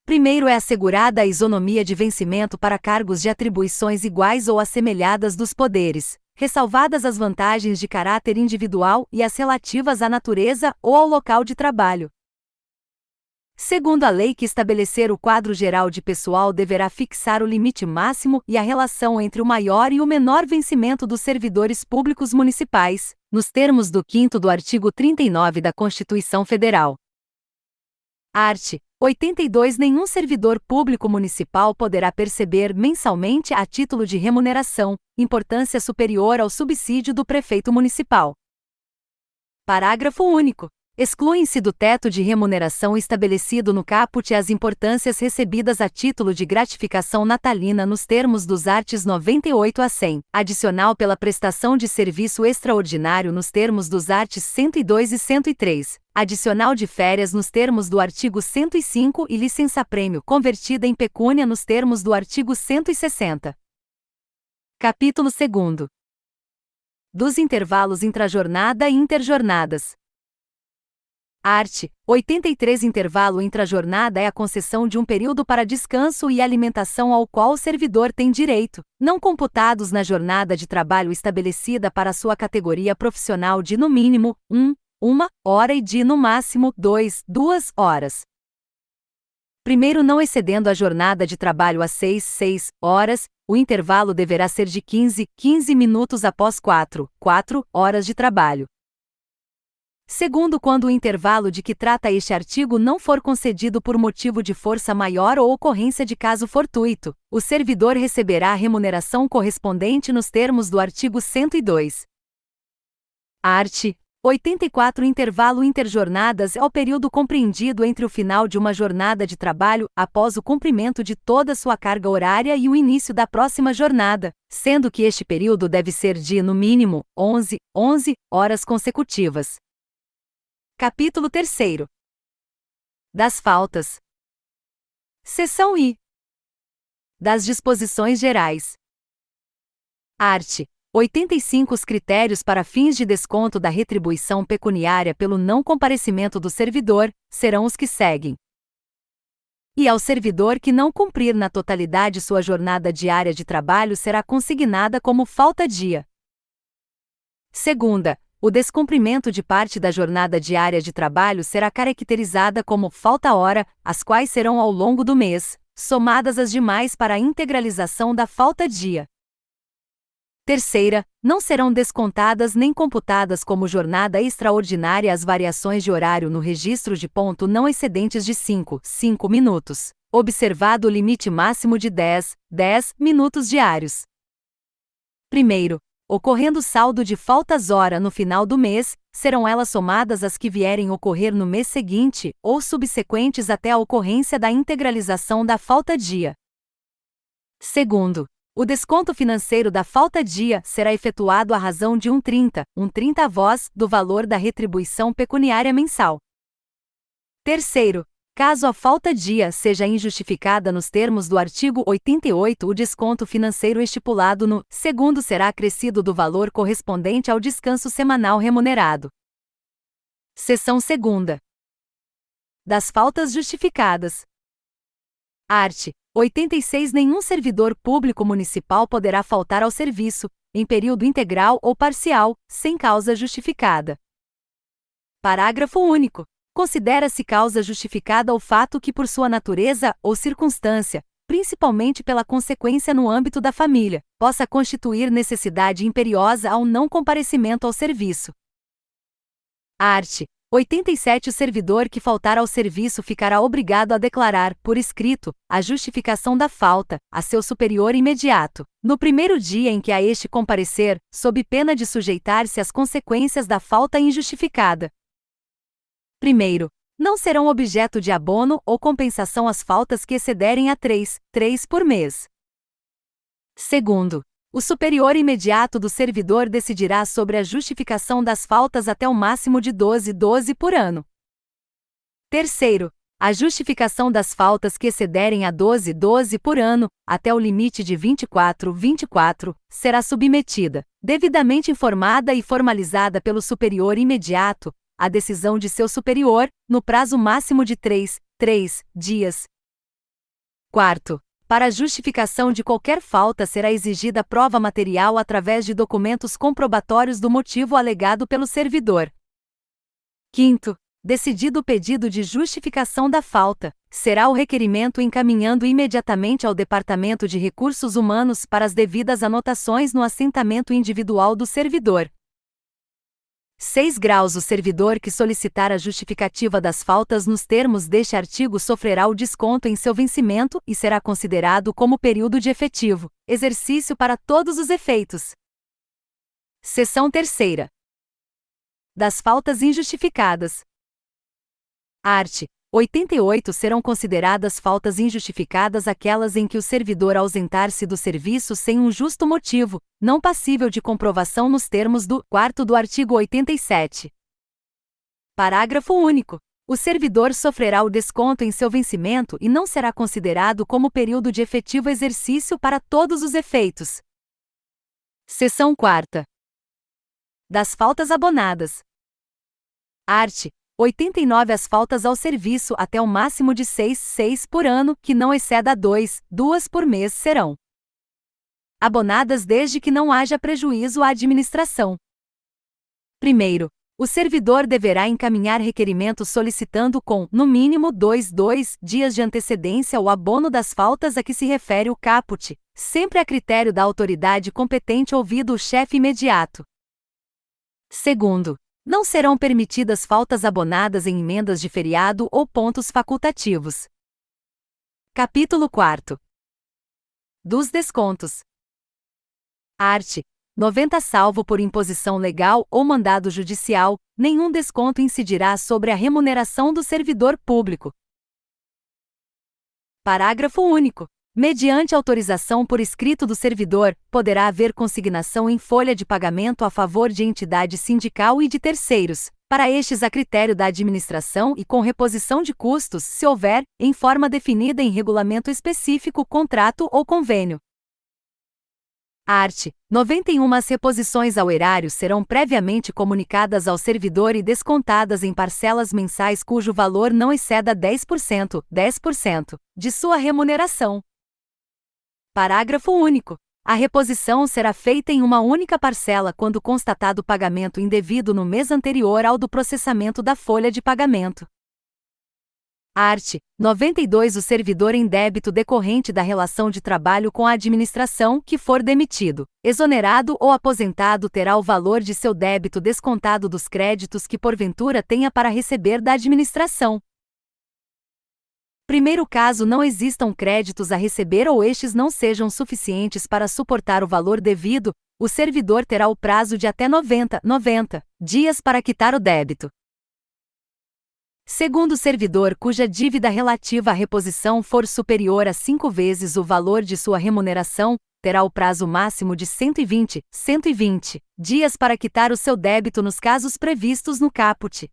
S1: Primeiro, é assegurada a isonomia de vencimento para cargos de atribuições iguais ou assemelhadas dos poderes, ressalvadas as vantagens de caráter individual e as relativas à natureza ou ao local de trabalho. Segundo, a lei que estabelecer o quadro geral de pessoal deverá fixar o limite máximo e a relação entre o maior e o menor vencimento dos servidores públicos municipais, nos termos do 5º do artigo 39 da Constituição Federal. Art. 82. Nenhum servidor público municipal poderá perceber mensalmente, a título de remuneração, importância superior ao subsídio do prefeito municipal. Parágrafo único. Excluem-se do teto de remuneração estabelecido no caput as importâncias recebidas a título de gratificação natalina nos termos dos arts. 98 a 100, adicional pela prestação de serviço extraordinário nos termos dos arts. 102 e 103, adicional de férias nos termos do artigo 105 e licença-prêmio convertida em pecúnia nos termos do artigo 160. Capítulo 2º. Dos intervalos intrajornada e interjornadas. Art. 83 Intervalo intra-jornada é a concessão de um período para descanso e alimentação ao qual o servidor tem direito, não computados na jornada de trabalho estabelecida para sua categoria profissional de no mínimo 1 hora e de no máximo 2 horas. Primeiro, não excedendo a jornada de trabalho a 6 horas, o intervalo deverá ser de 15 minutos após 4 horas de trabalho. Segundo, quando o intervalo de que trata este artigo não for concedido por motivo de força maior ou ocorrência de caso fortuito, o servidor receberá a remuneração correspondente nos termos do artigo 102. Art. 84 Intervalo interjornadas é o período compreendido entre o final de uma jornada de trabalho, após o cumprimento de toda sua carga horária e o início da próxima jornada, sendo que este período deve ser de, no mínimo, 11 horas consecutivas. Capítulo 3. Das faltas. Seção I. Das disposições gerais. Art. 85 Os critérios para fins de desconto da retribuição pecuniária pelo não comparecimento do servidor serão os que seguem. E ao servidor que não cumprir na totalidade sua jornada diária de trabalho será consignada como falta-dia. Segunda, o descumprimento de parte da jornada diária de trabalho será caracterizada como falta-hora, as quais serão ao longo do mês, somadas as demais para a integralização da falta-dia. Terceira, não serão descontadas nem computadas como jornada extraordinária as variações de horário no registro de ponto não excedentes de 5 minutos, observado o limite máximo de 10 minutos diários. Primeiro, ocorrendo saldo de faltas-hora no final do mês, serão elas somadas as que vierem ocorrer no mês seguinte, ou subsequentes até a ocorrência da integralização da falta-dia. Segundo, o desconto financeiro da falta-dia será efetuado à razão de 1/30 do valor da retribuição pecuniária mensal. Terceiro, caso a falta-dia seja injustificada nos termos do artigo 88, o desconto financeiro estipulado no segundo será acrescido do valor correspondente ao descanso semanal remunerado. Seção 2. Das faltas justificadas. Art. 86 Nenhum servidor público municipal poderá faltar ao serviço, em período integral ou parcial, sem causa justificada. Parágrafo único. Considera-se causa justificada o fato que, por sua natureza ou circunstância, principalmente pela consequência no âmbito da família, possa constituir necessidade imperiosa ao não comparecimento ao serviço. Art. 87 O servidor que faltar ao serviço ficará obrigado a declarar, por escrito, a justificação da falta, a seu superior imediato, no primeiro dia em que a este comparecer, sob pena de sujeitar-se às consequências da falta injustificada. Primeiro, não serão objeto de abono ou compensação as faltas que excederem a 3 por mês. Segundo, o superior imediato do servidor decidirá sobre a justificação das faltas até o máximo de 12 por ano. Terceiro, a justificação das faltas que excederem a 12 por ano, até o limite de 24, será submetida, devidamente informada e formalizada pelo superior imediato, à decisão de seu superior, no prazo máximo de 3 dias. Quarto, para a justificação de qualquer falta será exigida prova material através de documentos comprobatórios do motivo alegado pelo servidor. Quinto, decidido o pedido de justificação da falta, será o requerimento encaminhando imediatamente ao Departamento de Recursos Humanos para as devidas anotações no assentamento individual do servidor. 6 graus O servidor que solicitar a justificativa das faltas nos termos deste artigo sofrerá o desconto em seu vencimento e será considerado como período de efetivo exercício para todos os efeitos. Seção 3. Das faltas injustificadas. Art. 88 Serão consideradas faltas injustificadas aquelas em que o servidor ausentar-se do serviço sem um justo motivo, não passível de comprovação nos termos do 4º do artigo 87. Parágrafo único. O servidor sofrerá o desconto em seu vencimento e não será considerado como período de efetivo exercício para todos os efeitos. Seção 4. Das faltas abonadas. Art. 89 as faltas ao serviço até o máximo de 6 por ano, que não exceda 2 por mês serão abonadas desde que não haja prejuízo à administração. Primeiro, o servidor deverá encaminhar requerimento solicitando com, no mínimo, 2 dias de antecedência o abono das faltas a que se refere o caput, sempre a critério da autoridade competente ouvido o chefe imediato. Segundo, não serão permitidas faltas abonadas em emendas de feriado ou pontos facultativos. Capítulo 4. Dos descontos. Art. 90 salvo por imposição legal ou mandado judicial, nenhum desconto incidirá sobre a remuneração do servidor público. Parágrafo único. Mediante autorização por escrito do servidor, poderá haver consignação em folha de pagamento a favor de entidade sindical e de terceiros, para estes a critério da administração e com reposição de custos, se houver, em forma definida em regulamento específico, contrato ou convênio. Art. 91 As reposições ao erário serão previamente comunicadas ao servidor e descontadas em parcelas mensais cujo valor não exceda 10% de sua remuneração. Parágrafo único. A reposição será feita em uma única parcela quando constatado pagamento indevido no mês anterior ao do processamento da folha de pagamento. Art. 92 O servidor em débito decorrente da relação de trabalho com a administração que for demitido, exonerado ou aposentado terá o valor de seu débito descontado dos créditos que porventura tenha para receber da administração. Primeiro caso não existam créditos a receber ou estes não sejam suficientes para suportar o valor devido, o servidor terá o prazo de até 90 dias para quitar o débito. Segundo o servidor cuja dívida relativa à reposição for superior a 5 vezes o valor de sua remuneração, terá o prazo máximo de 120 dias para quitar o seu débito nos casos previstos no caput.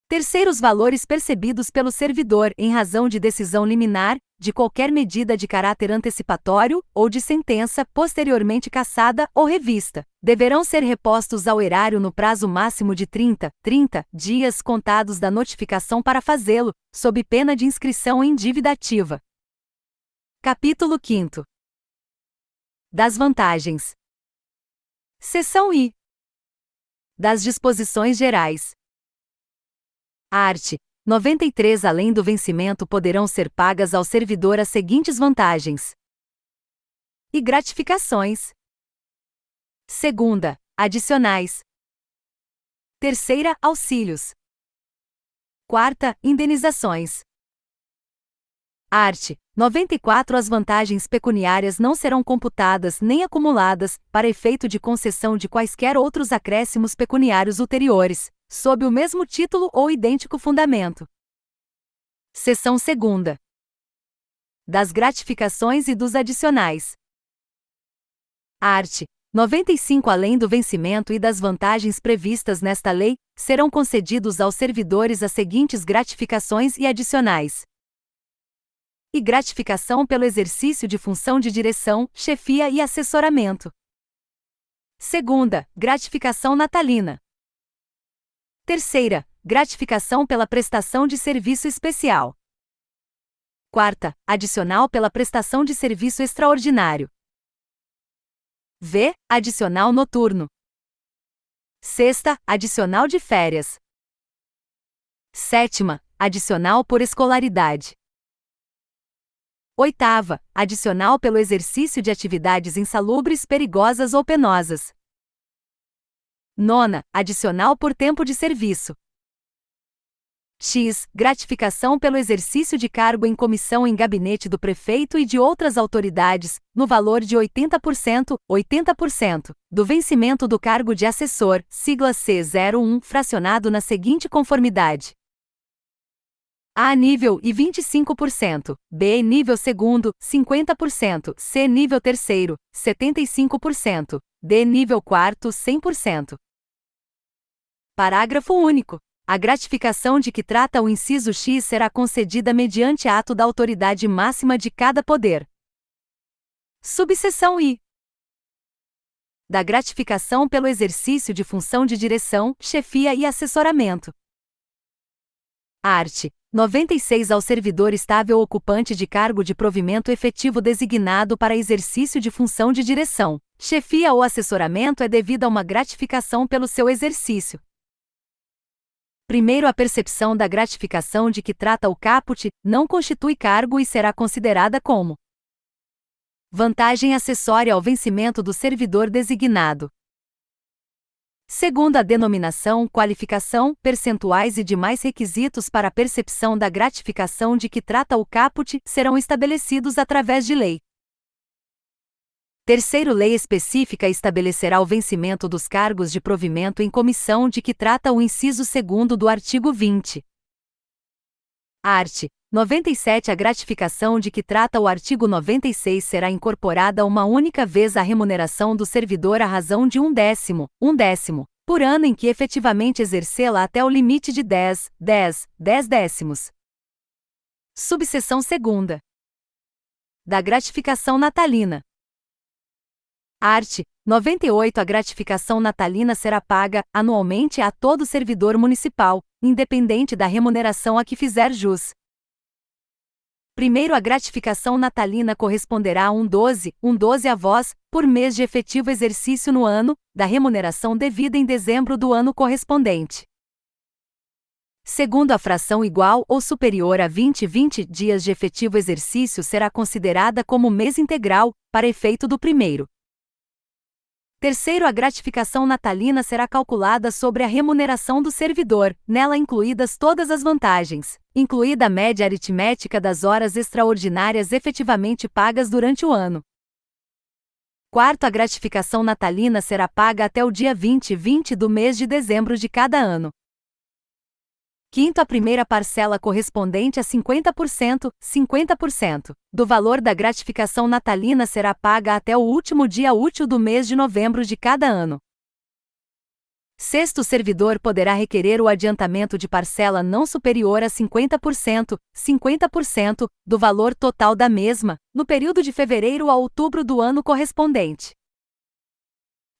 S1: Terceiros valores percebidos pelo servidor em razão de decisão liminar, de qualquer medida de caráter antecipatório ou de sentença posteriormente cassada ou revista, deverão ser repostos ao erário no prazo máximo de 30 dias contados da notificação para fazê-lo, sob pena de inscrição em dívida ativa. Capítulo 5. Das vantagens. Seção I. Das disposições gerais. Art. 93 Além do vencimento poderão ser pagas ao servidor as seguintes vantagens e gratificações. Segunda, adicionais. Terceira, auxílios. Quarta, indenizações. Art. 94 As vantagens pecuniárias não serão computadas nem acumuladas, para efeito de concessão de quaisquer outros acréscimos pecuniários ulteriores, sob o mesmo título ou idêntico fundamento. Seção 2. Das gratificações e dos adicionais. Art. 95 Além do vencimento e das vantagens previstas nesta lei, serão concedidos aos servidores as seguintes gratificações e adicionais. E gratificação pelo exercício de função de direção, chefia e assessoramento. Segunda, gratificação natalina. Terceira, gratificação pela prestação de serviço especial. Quarta, adicional pela prestação de serviço extraordinário. V, adicional noturno. Sexta, adicional de férias. Sétima, adicional por escolaridade. Oitava, adicional pelo exercício de atividades insalubres, perigosas ou penosas. Nona, adicional por tempo de serviço. X, gratificação pelo exercício de cargo em comissão em gabinete do prefeito e de outras autoridades, no valor de 80% do vencimento do cargo de assessor, sigla C01, fracionado na seguinte conformidade: A nível e 25%, B nível segundo, 50%, C nível terceiro, 75%, D nível quarto, 100%. Parágrafo único. A gratificação de que trata o inciso X será concedida mediante ato da autoridade máxima de cada poder. Subseção I. da gratificação pelo exercício de função de direção, chefia e assessoramento. Art. 96 ao servidor estável ocupante de cargo de provimento efetivo designado para exercício de função de direção, chefia ou assessoramento é devida uma gratificação pelo seu exercício. Primeiro, a percepção da gratificação de que trata o caput não constitui cargo e será considerada como vantagem acessória ao vencimento do servidor designado. Segundo, a denominação, qualificação, percentuais e demais requisitos para a percepção da gratificação de que trata o caput serão estabelecidos através de lei. Terceiro, lei específica estabelecerá o vencimento dos cargos de provimento em comissão de que trata o inciso 2º do artigo 20. Art. 97. A gratificação de que trata o artigo 96 será incorporada uma única vez à remuneração do servidor à razão de um décimo, por ano em que efetivamente exercê-la até o limite de 10 décimos. Subseção 2ª. Da gratificação natalina. Art. 98. A gratificação natalina será paga, anualmente, a todo servidor municipal, independente da remuneração a que fizer jus. Primeiro, a gratificação natalina corresponderá a um 12 avós, por mês de efetivo exercício no ano, da remuneração devida em dezembro do ano correspondente. Segundo, a fração igual ou superior a 20 dias de efetivo exercício será considerada como mês integral, para efeito do primeiro. Terceiro, a gratificação natalina será calculada sobre a remuneração do servidor, nela incluídas todas as vantagens, incluída a média aritmética das horas extraordinárias efetivamente pagas durante o ano. Quarto, a gratificação natalina será paga até o dia 20 do mês de dezembro de cada ano. Quinto, a primeira parcela correspondente a 50% do valor da gratificação natalina será paga até o último dia útil do mês de novembro de cada ano. Sexto, o servidor poderá requerer o adiantamento de parcela não superior a 50% do valor total da mesma, no período de fevereiro a outubro do ano correspondente.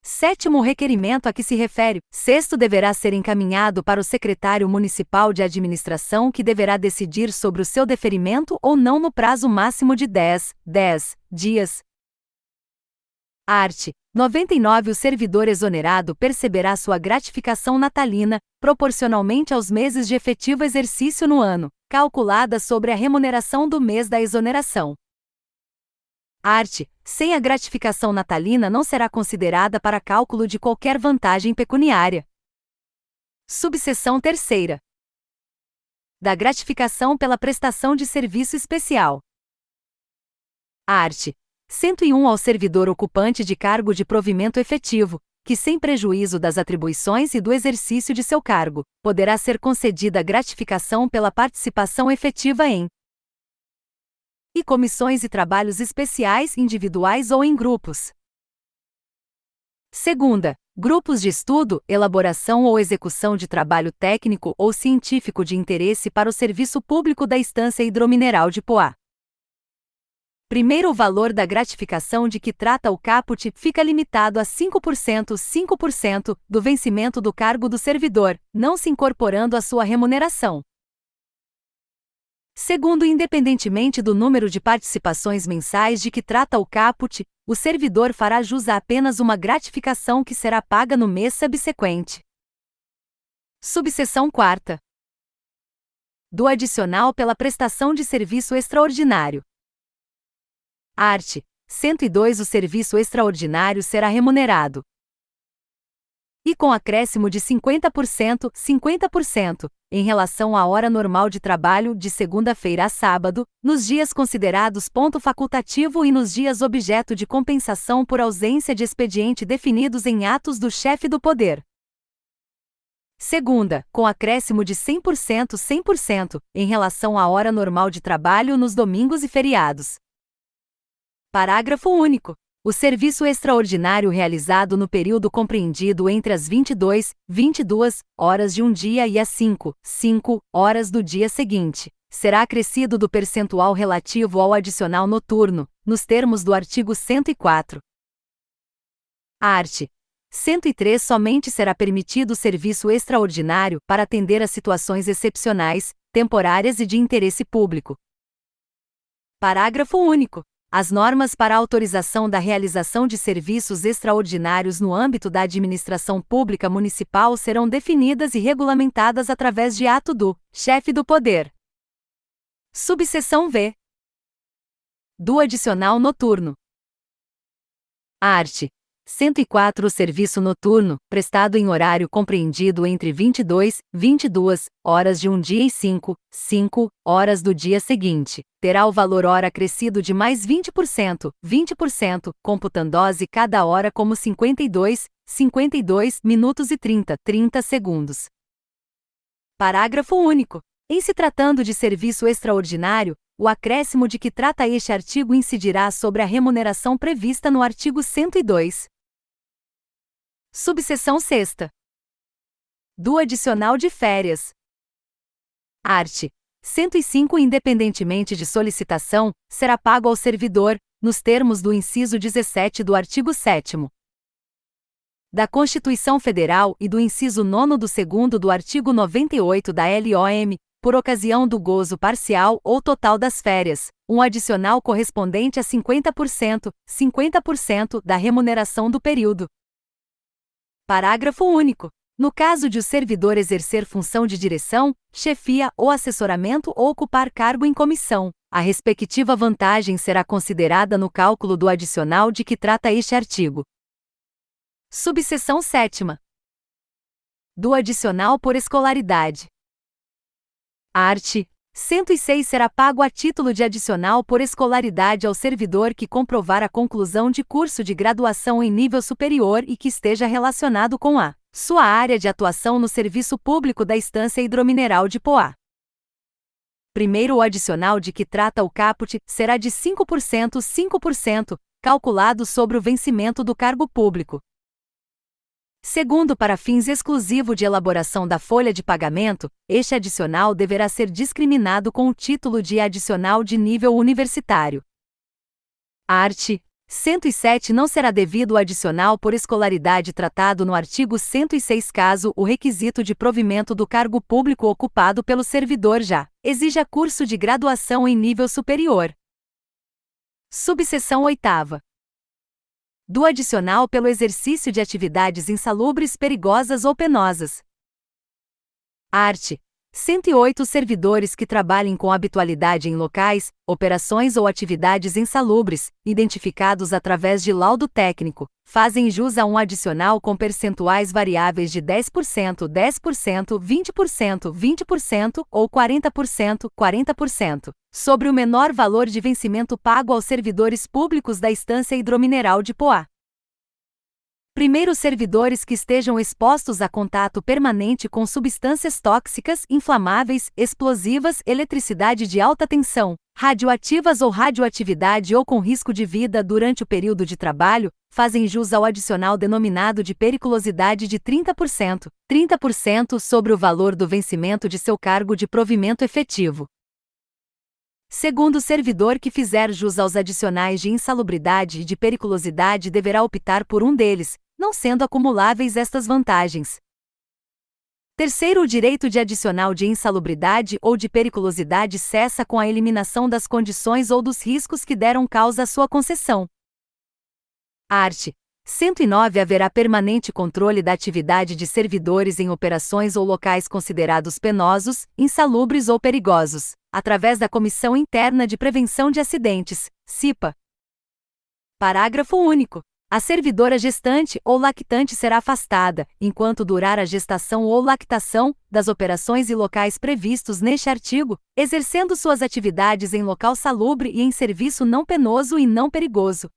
S1: Sétimo, o requerimento a que se refere, sexto, deverá ser encaminhado para o secretário municipal de administração, que deverá decidir sobre o seu deferimento ou não no prazo máximo de 10 dias. Art. 99. O servidor exonerado perceberá sua gratificação natalina, proporcionalmente aos meses de efetivo exercício no ano, calculada sobre a remuneração do mês da exoneração. Art. Sem a gratificação natalina não será considerada para cálculo de qualquer vantagem pecuniária. Subseção 3ª. Da gratificação pela prestação de serviço especial. Art. 101 ao servidor ocupante de cargo de provimento efetivo, que sem prejuízo das atribuições e do exercício de seu cargo, poderá ser concedida gratificação pela participação efetiva em e comissões e trabalhos especiais, individuais ou em grupos. Segunda, grupos de estudo, elaboração ou execução de trabalho técnico ou científico de interesse para o serviço público da Estância Hidromineral de Poá. Primeiro, o valor da gratificação de que trata o caput fica limitado a 5% do vencimento do cargo do servidor, não se incorporando à sua remuneração. Segundo, independentemente do número de participações mensais de que trata o caput, o servidor fará jus a apenas uma gratificação que será paga no mês subsequente. Subseção 4ª. Do adicional pela prestação de serviço extraordinário. Art. 102. O serviço extraordinário será remunerado e com acréscimo de 50%, em relação à hora normal de trabalho de segunda-feira a sábado, nos dias considerados ponto facultativo e nos dias objeto de compensação por ausência de expediente definidos em atos do chefe do poder. Segunda, com acréscimo de 100%, em relação à hora normal de trabalho nos domingos e feriados. Parágrafo único. O serviço extraordinário realizado no período compreendido entre as 22 horas de um dia e as 5 horas do dia seguinte, será acrescido do percentual relativo ao adicional noturno, nos termos do artigo 104. Art. 103 Somente será permitido serviço extraordinário para atender a situações excepcionais, temporárias e de interesse público. Parágrafo único. As normas para a autorização da realização de serviços extraordinários no âmbito da administração pública municipal serão definidas e regulamentadas através de ato do chefe do poder. Subseção V. Do adicional noturno. Art. 104 O serviço noturno, prestado em horário compreendido entre 22 horas de um dia e 5 horas do dia seguinte, terá o valor hora acrescido de mais 20%, computando-se cada hora como 52 minutos e 30 segundos. Parágrafo único. Em se tratando de serviço extraordinário, o acréscimo de que trata este artigo incidirá sobre a remuneração prevista no artigo 102. Subseção 6ª. Do adicional de férias. Art. 105 Independentemente de solicitação, será pago ao servidor, nos termos do inciso 17 do artigo 7º da Constituição Federal e do inciso 9º do 2º do artigo 98 da LOM, por ocasião do gozo parcial ou total das férias, um adicional correspondente a 50% da remuneração do período. Parágrafo único. No caso de o servidor exercer função de direção, chefia ou assessoramento ou ocupar cargo em comissão, a respectiva vantagem será considerada no cálculo do adicional de que trata este artigo. Subseção 7ª. Do adicional por escolaridade. Art. 106 Será pago a título de adicional por escolaridade ao servidor que comprovar a conclusão de curso de graduação em nível superior e que esteja relacionado com a sua área de atuação no serviço público da Estância Hidromineral de Poá. Primeiro, o adicional de que trata o caput será de 5%, calculado sobre o vencimento do cargo público. Segundo, para fins exclusivos de elaboração da folha de pagamento, este adicional deverá ser discriminado com o título de adicional de nível universitário. Art. 107 Não será devido o adicional por escolaridade tratado no artigo 106 caso o requisito de provimento do cargo público ocupado pelo servidor já exija curso de graduação em nível superior. Subseção 8ª. Do adicional pelo exercício de atividades insalubres, perigosas ou penosas. Art. 108 Servidores que trabalhem com habitualidade em locais, operações ou atividades insalubres, identificados através de laudo técnico, fazem jus a um adicional com percentuais variáveis de 10%, 20% ou 40%, sobre o menor valor de vencimento pago aos servidores públicos da Estância Hidromineral de Poá. Primeiro, servidores que estejam expostos a contato permanente com substâncias tóxicas, inflamáveis, explosivas, eletricidade de alta tensão, radioativas ou radioatividade ou com risco de vida durante o período de trabalho, fazem jus ao adicional denominado de periculosidade de 30% sobre o valor do vencimento de seu cargo de provimento efetivo. Segundo, o servidor que fizer jus aos adicionais de insalubridade e de periculosidade deverá optar por um deles, não sendo acumuláveis estas vantagens. Terceiro, o direito de adicional de insalubridade ou de periculosidade cessa com a eliminação das condições ou dos riscos que deram causa à sua concessão. Art. 109 Haverá permanente controle da atividade de servidores em operações ou locais considerados penosos, insalubres ou perigosos, através da Comissão Interna de Prevenção de Acidentes, CIPA. Parágrafo único. A servidora gestante ou lactante será afastada, enquanto durar a gestação ou lactação, das operações e locais previstos neste artigo, exercendo suas atividades em local salubre e em serviço não penoso e não perigoso.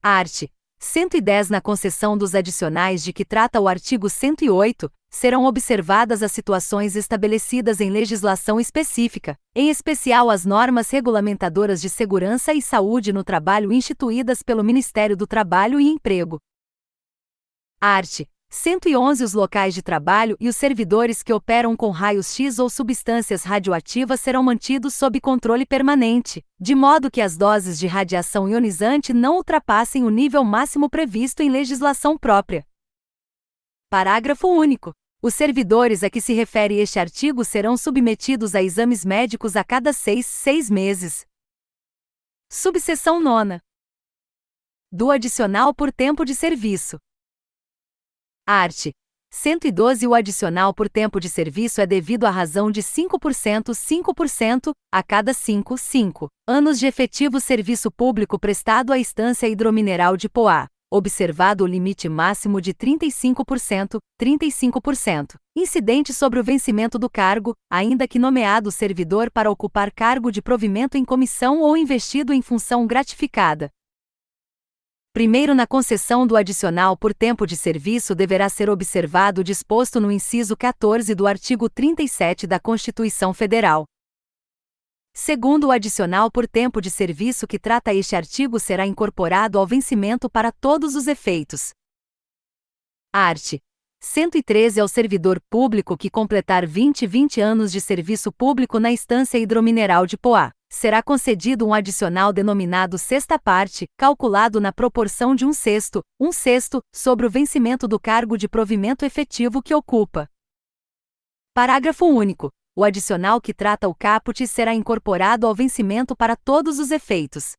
S1: Art. 110 Na concessão dos adicionais de que trata o artigo 108, serão observadas as situações estabelecidas em legislação específica, em especial as normas regulamentadoras de segurança e saúde no trabalho instituídas pelo Ministério do Trabalho e Emprego. Art. 111 Os locais de trabalho e os servidores que operam com raios-x ou substâncias radioativas serão mantidos sob controle permanente, de modo que as doses de radiação ionizante não ultrapassem o nível máximo previsto em legislação própria. Parágrafo único. Os servidores a que se refere este artigo serão submetidos a exames médicos a cada seis meses. Subseção 9. Do adicional por tempo de serviço. Art. 112 O adicional por tempo de serviço é devido à razão de 5% a cada 5 anos de efetivo serviço público prestado à Estância Hidromineral de Poá, observado o limite máximo de 35%, incidente sobre o vencimento do cargo, ainda que nomeado o servidor para ocupar cargo de provimento em comissão ou investido em função gratificada. Primeiro, na concessão do adicional por tempo de serviço deverá ser observado o disposto no inciso 14 do artigo 37 da Constituição Federal. Segundo, o adicional por tempo de serviço que trata este artigo será incorporado ao vencimento para todos os efeitos. Art. 113 Ao servidor público que completar 20 anos de serviço público na Estância Hidromineral de Poá, será concedido um adicional denominado sexta parte, calculado na proporção de um sexto, sobre o vencimento do cargo de provimento efetivo que ocupa. Parágrafo único. O adicional que trata o caput será incorporado ao vencimento para todos os efeitos.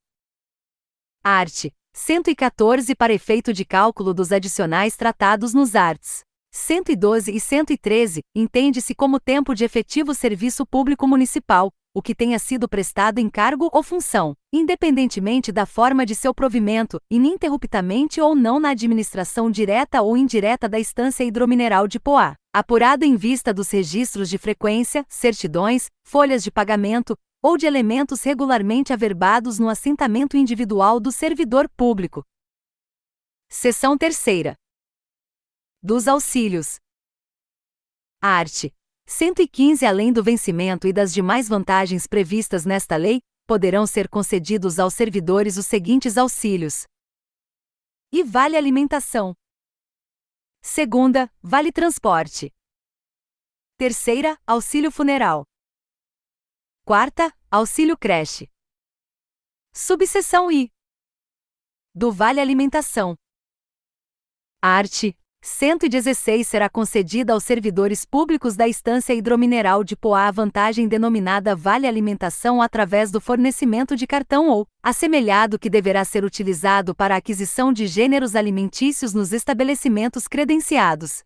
S1: Art. 114 Para efeito de cálculo dos adicionais tratados nos arts. 112 e 113, entende-se como tempo de efetivo serviço público municipal, o que tenha sido prestado em cargo ou função, independentemente da forma de seu provimento, ininterruptamente ou não na administração direta ou indireta da Estância Hidromineral de Poá, apurado em vista dos registros de frequência, certidões, folhas de pagamento, ou de elementos regularmente averbados no assentamento individual do servidor público. Seção 3ª. Dos auxílios. Art. 115 Além do vencimento e das demais vantagens previstas nesta lei, poderão ser concedidos aos servidores os seguintes auxílios. E vale alimentação. Segunda, vale transporte. Terceira, auxílio funeral. Quarta, auxílio creche. Subseção I. Do vale alimentação. Art. 116 Será concedida aos servidores públicos da Estância Hidromineral de Poá a vantagem denominada Vale Alimentação através do fornecimento de cartão ou, assemelhado que deverá ser utilizado para a aquisição de gêneros alimentícios nos estabelecimentos credenciados.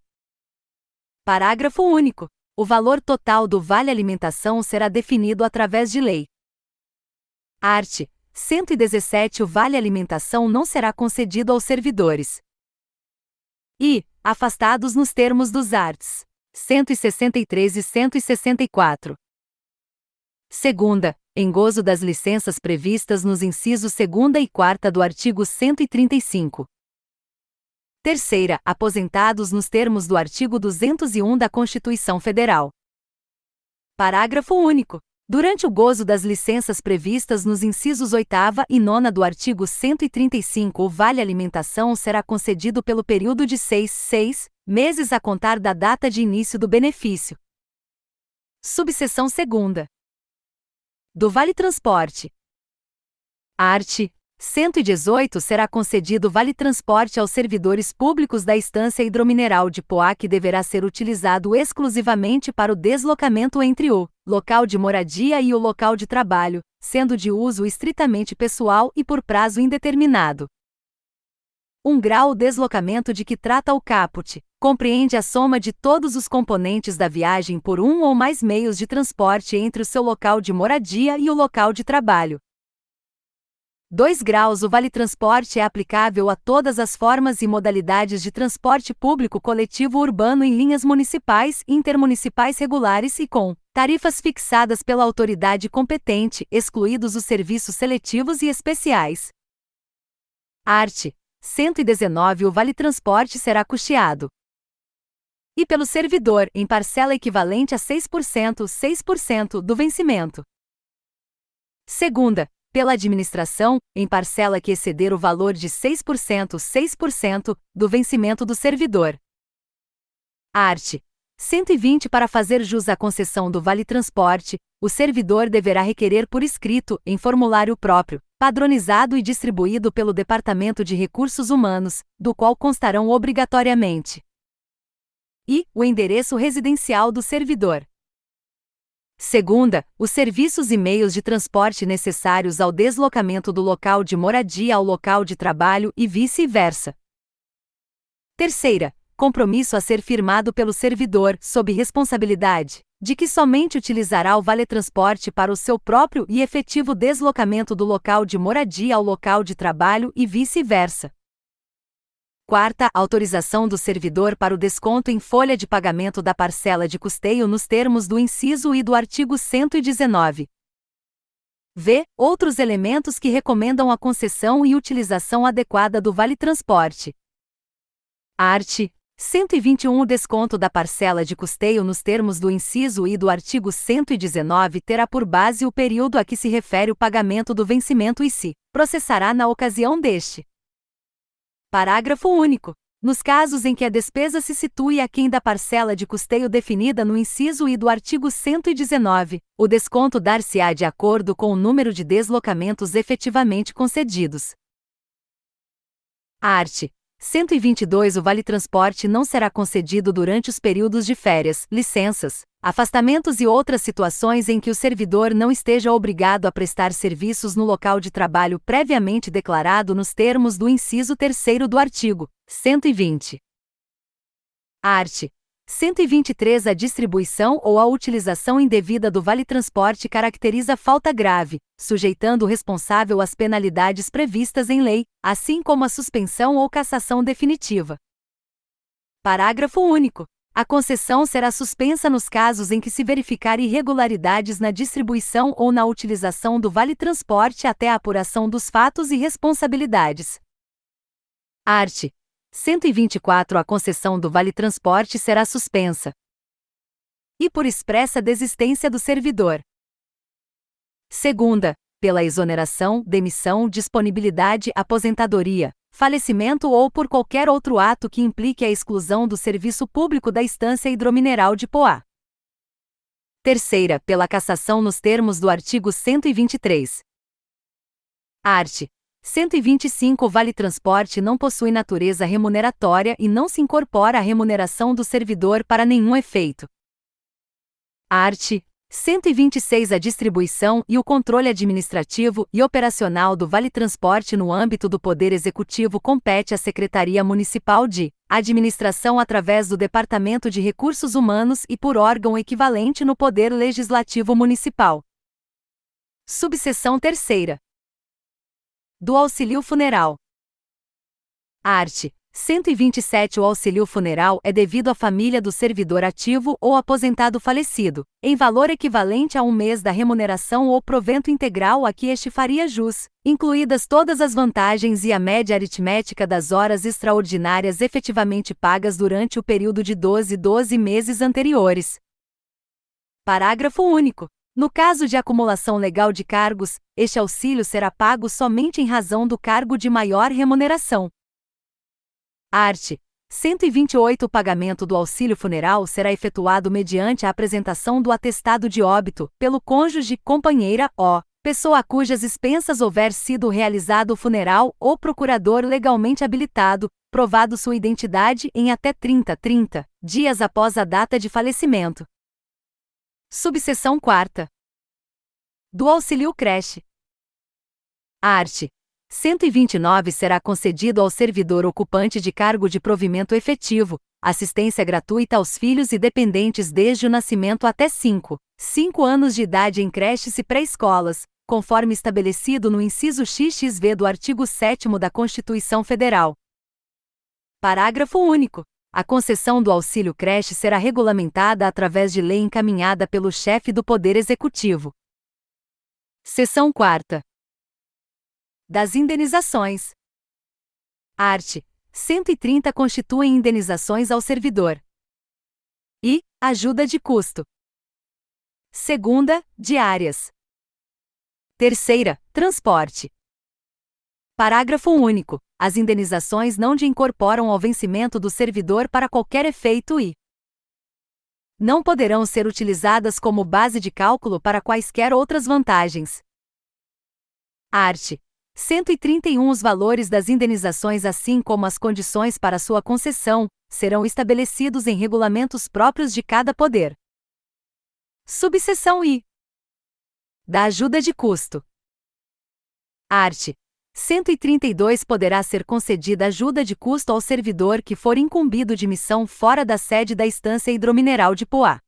S1: Parágrafo único. O valor total do Vale Alimentação será definido através de lei. Art. 117 O Vale Alimentação não será concedido aos servidores e afastados nos termos dos arts. 163 e 164. Segunda, em gozo das licenças previstas nos incisos 2ª e 4ª do artigo 135. Terceira, aposentados nos termos do artigo 201 da Constituição Federal. Parágrafo único. Durante o gozo das licenças previstas nos incisos 8ª e 9ª do artigo 135, o Vale Alimentação será concedido pelo período de 6 meses a contar da data de início do benefício. Subseção 2ª. Do Vale Transporte. Art. 118 Será concedido Vale Transporte aos servidores públicos da Estância Hidromineral de Poá que deverá ser utilizado exclusivamente para o deslocamento entre o local de moradia e o local de trabalho, sendo de uso estritamente pessoal e por prazo indeterminado. 1 grau O deslocamento de que trata o caput compreende a soma de todos os componentes da viagem por um ou mais meios de transporte entre o seu local de moradia e o local de trabalho. 2 graus O Vale Transporte é aplicável a todas as formas e modalidades de transporte público coletivo urbano em linhas municipais e intermunicipais regulares e com tarifas fixadas pela autoridade competente, excluídos os serviços seletivos e especiais. Art. 119 O Vale Transporte será custeado e pelo servidor, em parcela equivalente a 6% do vencimento. Segunda, pela administração, em parcela que exceder o valor de 6% do vencimento do servidor. Art. 120. Para fazer jus à concessão do vale-transporte, o servidor deverá requerer por escrito, em formulário próprio, padronizado e distribuído pelo Departamento de Recursos Humanos, do qual constarão obrigatoriamente o endereço residencial do servidor. Segunda, os serviços e meios de transporte necessários ao deslocamento do local de moradia ao local de trabalho e vice-versa. Terceira, compromisso a ser firmado pelo servidor, sob responsabilidade de que somente utilizará o vale-transporte para o seu próprio e efetivo deslocamento do local de moradia ao local de trabalho e vice-versa. Quarta, autorização do servidor para o desconto em folha de pagamento da parcela de custeio nos termos do inciso I do artigo 119. V. Outros elementos que recomendam a concessão e utilização adequada do vale-transporte. Art. 121. O desconto da parcela de custeio nos termos do inciso I do artigo 119 terá por base o período a que se refere o pagamento do vencimento e se processará na ocasião deste. Parágrafo único. Nos casos em que a despesa se situe aquém da parcela de custeio definida no inciso I do artigo 119, o desconto dar-se-á de acordo com o número de deslocamentos efetivamente concedidos. Art. 122. O vale-transporte não será concedido durante os períodos de férias, licenças, afastamentos e outras situações em que o servidor não esteja obrigado a prestar serviços no local de trabalho previamente declarado nos termos do inciso 3º do artigo 120. Art. 123. A distribuição ou a utilização indevida do vale-transporte caracteriza falta grave, sujeitando o responsável às penalidades previstas em lei, assim como a suspensão ou cassação definitiva. Parágrafo único. A concessão será suspensa nos casos em que se verificar irregularidades na distribuição ou na utilização do vale-transporte até a apuração dos fatos e responsabilidades. Art. 124. A concessão do vale-transporte será suspensa e por expressa desistência do servidor. Segunda, pela exoneração, demissão, disponibilidade, aposentadoria, falecimento ou por qualquer outro ato que implique a exclusão do serviço público da Estância Hidromineral de Poá. Terceira, pela cassação nos termos do artigo 123. Art. 125. O vale-transporte não possui natureza remuneratória e não se incorpora à remuneração do servidor para nenhum efeito. Art. 126. A distribuição e o controle administrativo e operacional do vale-transporte no âmbito do Poder Executivo compete à Secretaria Municipal de Administração através do Departamento de Recursos Humanos e por órgão equivalente no Poder Legislativo Municipal. Subseção 3ª. Do auxílio funeral. Art. 127. O auxílio funeral é devido à família do servidor ativo ou aposentado falecido, em valor equivalente a 1 mês da remuneração ou provento integral a que este faria jus, incluídas todas as vantagens e a média aritmética das horas extraordinárias efetivamente pagas durante o período de 12 meses anteriores. Parágrafo único. No caso de acumulação legal de cargos, este auxílio será pago somente em razão do cargo de maior remuneração. Art. 128. O pagamento do auxílio funeral será efetuado mediante a apresentação do atestado de óbito, pelo cônjuge, companheira ou pessoa a cujas expensas houver sido realizado o funeral ou procurador legalmente habilitado, provado sua identidade em até 30 dias após a data de falecimento. Subseção 4ª. Do auxílio creche. Art. 129. Será concedido ao servidor ocupante de cargo de provimento efetivo, assistência gratuita aos filhos e dependentes desde o nascimento até 5 anos de idade em creches e pré-escolas, conforme estabelecido no inciso XXV do artigo 7º da Constituição Federal. Parágrafo único. A concessão do auxílio creche será regulamentada através de lei encaminhada pelo chefe do Poder Executivo. Seção 4ª. Das indenizações. Art. 130. Constituem indenizações ao servidor. E ajuda de custo. Segunda, diárias. Terceira, transporte. Parágrafo único. As indenizações não de incorporam ao vencimento do servidor para qualquer efeito e Não poderão ser utilizadas como base de cálculo para quaisquer outras vantagens. Art. 131. Os valores das indenizações, assim como as condições para sua concessão, serão estabelecidos em regulamentos próprios de cada poder. Subseção I. Da ajuda de custo. Art. 132. Poderá ser concedida ajuda de custo ao servidor que for incumbido de missão fora da sede da Estância Hidromineral de Poá.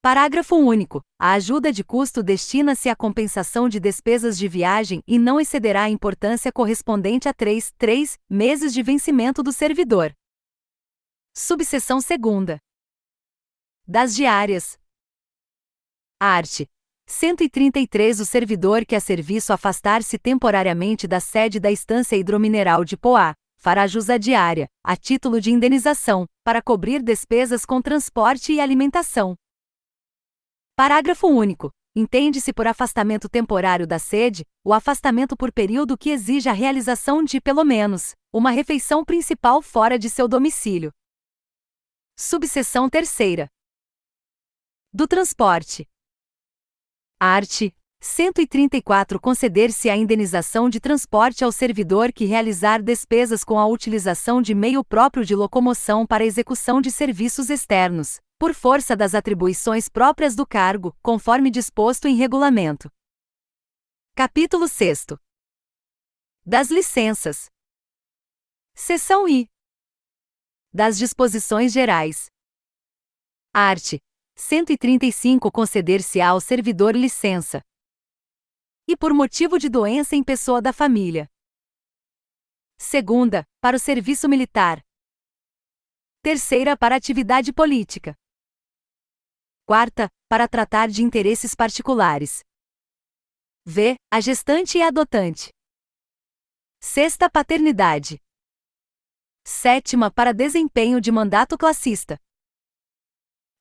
S1: Parágrafo único. A ajuda de custo destina-se à compensação de despesas de viagem e não excederá a importância correspondente a 3 meses de vencimento do servidor. Subseção 2ª. Das diárias. Art. 133. O servidor que a serviço afastar-se temporariamente da sede da Estância Hidromineral de Poá, fará jus à diária, a título de indenização, para cobrir despesas com transporte e alimentação. Parágrafo único. Entende-se por afastamento temporário da sede, o afastamento por período que exija a realização de, pelo menos, uma refeição principal fora de seu domicílio. Subseção 3ª. Do transporte. Art. 134. Conceder-se a indenização de transporte ao servidor que realizar despesas com a utilização de meio próprio de locomoção para execução de serviços externos, por força das atribuições próprias do cargo, conforme disposto em regulamento. Capítulo 6º. Das licenças. Seção I. Das disposições gerais. Art. 135. Conceder-se-á ao servidor licença. E por motivo de doença em pessoa da família. 2ª, para o serviço militar. 3ª, para atividade política. 4ª, para tratar de interesses particulares. V. A gestante e a adotante. 6ª, paternidade. 7ª, para desempenho de mandato classista.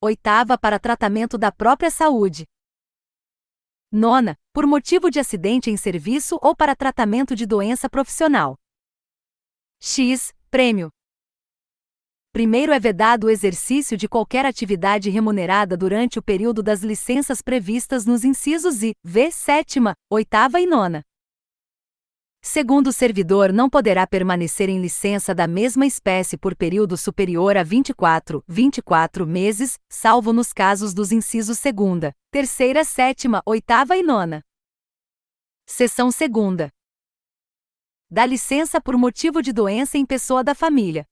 S1: 8ª, para tratamento da própria saúde. 9ª, por motivo de acidente em serviço ou para tratamento de doença profissional. X. Prêmio. Primeiro, é vedado o exercício de qualquer atividade remunerada durante o período das licenças previstas nos incisos I, V, 7ª, 8ª e 9ª. Segundo, o servidor não poderá permanecer em licença da mesma espécie por período superior a 24 meses, salvo nos casos dos incisos 2ª, 3ª, 7ª, 8ª e 9ª. Seção 2ª. Da licença por motivo de doença em pessoa da família.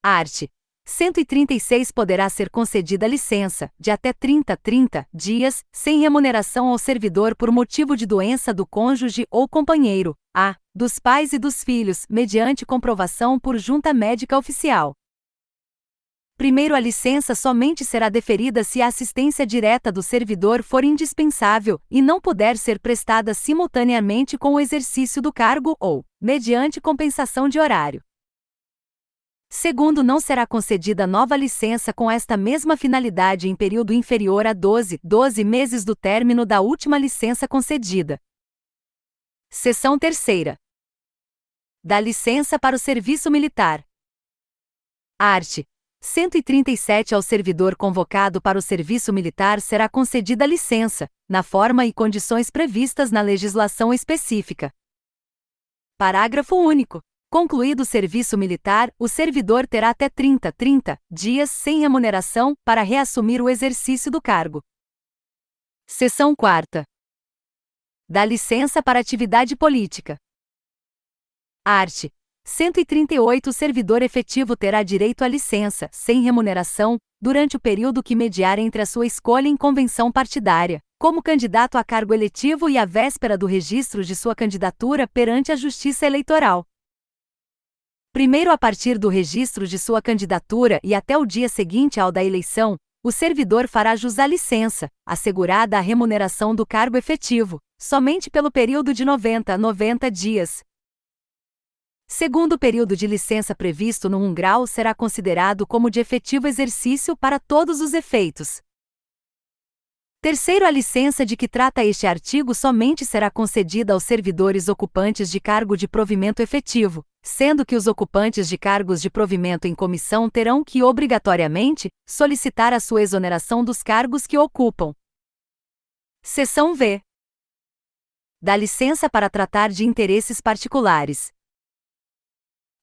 S1: Art. 136. Poderá ser concedida licença, de até 30 dias, sem remuneração ao servidor por motivo de doença do cônjuge ou companheiro, a, dos pais e dos filhos, mediante comprovação por junta médica oficial. Primeiro, a licença somente será deferida se a assistência direta do servidor for indispensável e não puder ser prestada simultaneamente com o exercício do cargo ou, mediante compensação de horário. Segundo, não será concedida nova licença com esta mesma finalidade em período inferior a 12 meses do término da última licença concedida. Seção 3ª. Da licença para o serviço militar. Art. 137. Ao servidor convocado para o serviço militar será concedida licença, na forma e condições previstas na legislação específica. Parágrafo único. Concluído o serviço militar, o servidor terá até 30 dias sem remuneração para reassumir o exercício do cargo. Seção 4ª. Da licença para atividade política. Art. 138. O servidor efetivo terá direito à licença, sem remuneração, durante o período que mediar entre a sua escolha em convenção partidária, como candidato a cargo eletivo e a véspera do registro de sua candidatura perante a Justiça Eleitoral. Primeiro, a partir do registro de sua candidatura e até o dia seguinte ao da eleição, o servidor fará jus à licença, assegurada a remuneração do cargo efetivo, somente pelo período de 90 dias. Segundo, o período de licença previsto no 1 grau será considerado como de efetivo exercício para todos os efeitos. Terceiro, a licença de que trata este artigo somente será concedida aos servidores ocupantes de cargo de provimento efetivo, sendo que os ocupantes de cargos de provimento em comissão terão que, obrigatoriamente, solicitar a sua exoneração dos cargos que ocupam. Seção V. Dá licença para tratar de interesses particulares.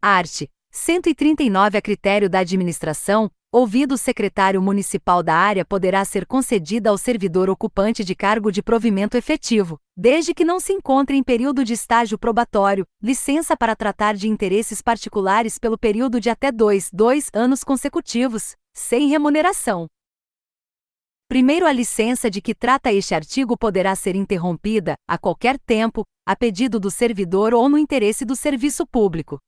S1: Art. 139. A critério da administração, ouvido o secretário municipal da área, poderá ser concedida ao servidor ocupante de cargo de provimento efetivo, desde que não se encontre em período de estágio probatório, licença para tratar de interesses particulares pelo período de até 2 anos consecutivos, sem remuneração. Primeiro, a licença de que trata este artigo poderá ser interrompida, a qualquer tempo, a pedido do servidor ou no interesse do serviço público.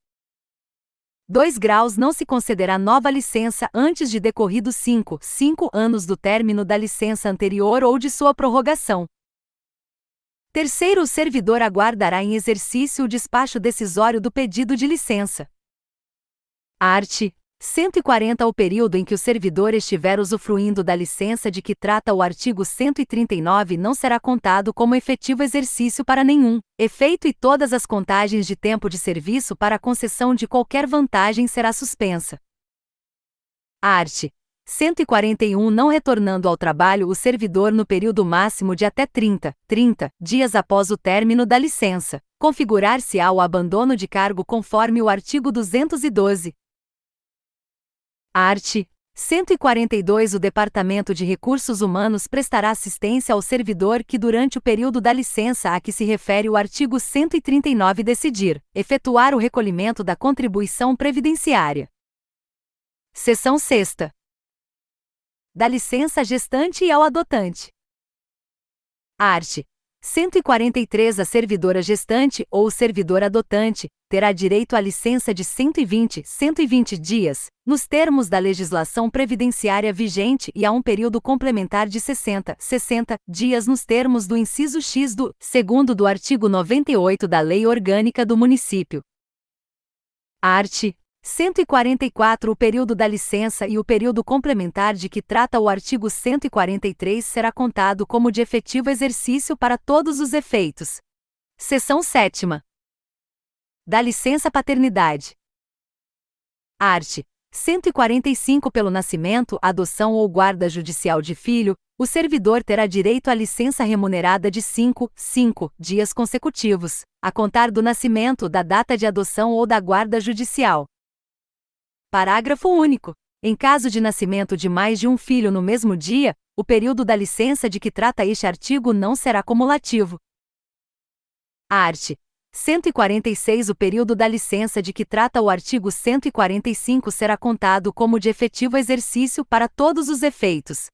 S1: 2 graus. Não se concederá nova licença antes de decorridos 5 anos do término da licença anterior ou de sua prorrogação. Terceiro, o servidor aguardará em exercício o despacho decisório do pedido de licença. Art. 140. O período em que o servidor estiver usufruindo da licença de que trata o artigo 139 não será contado como efetivo exercício para nenhum efeito e todas as contagens de tempo de serviço para a concessão de qualquer vantagem será suspensa. Art. 141. Não retornando ao trabalho o servidor no período máximo de até 30 dias após o término da licença, configurar-se-á o abandono de cargo conforme o artigo 212. Art. 142. O Departamento de Recursos Humanos prestará assistência ao servidor que, durante o período da licença a que se refere o artigo 139, decidir efetuar o recolhimento da contribuição previdenciária. Seção 6ª. Da licença à gestante e ao adotante. Art. 143. A servidora gestante ou o servidor adotante terá direito à licença de 120 dias, nos termos da legislação previdenciária vigente, e a um período complementar de 60 dias nos termos do inciso X do 2º do artigo 98 da Lei Orgânica do Município. Art. 144. O período da licença e o período complementar de que trata o artigo 143 será contado como de efetivo exercício para todos os efeitos. Seção 7ª. Da licença paternidade. Art. 145. Pelo nascimento, adoção ou guarda judicial de filho, o servidor terá direito à licença remunerada de 5 dias consecutivos, a contar do nascimento, da data de adoção ou da guarda judicial. Parágrafo único. Em caso de nascimento de mais de um filho no mesmo dia, o período da licença de que trata este artigo não será cumulativo. Art. 146. O período da licença de que trata o artigo 145 será contado como de efetivo exercício para todos os efeitos,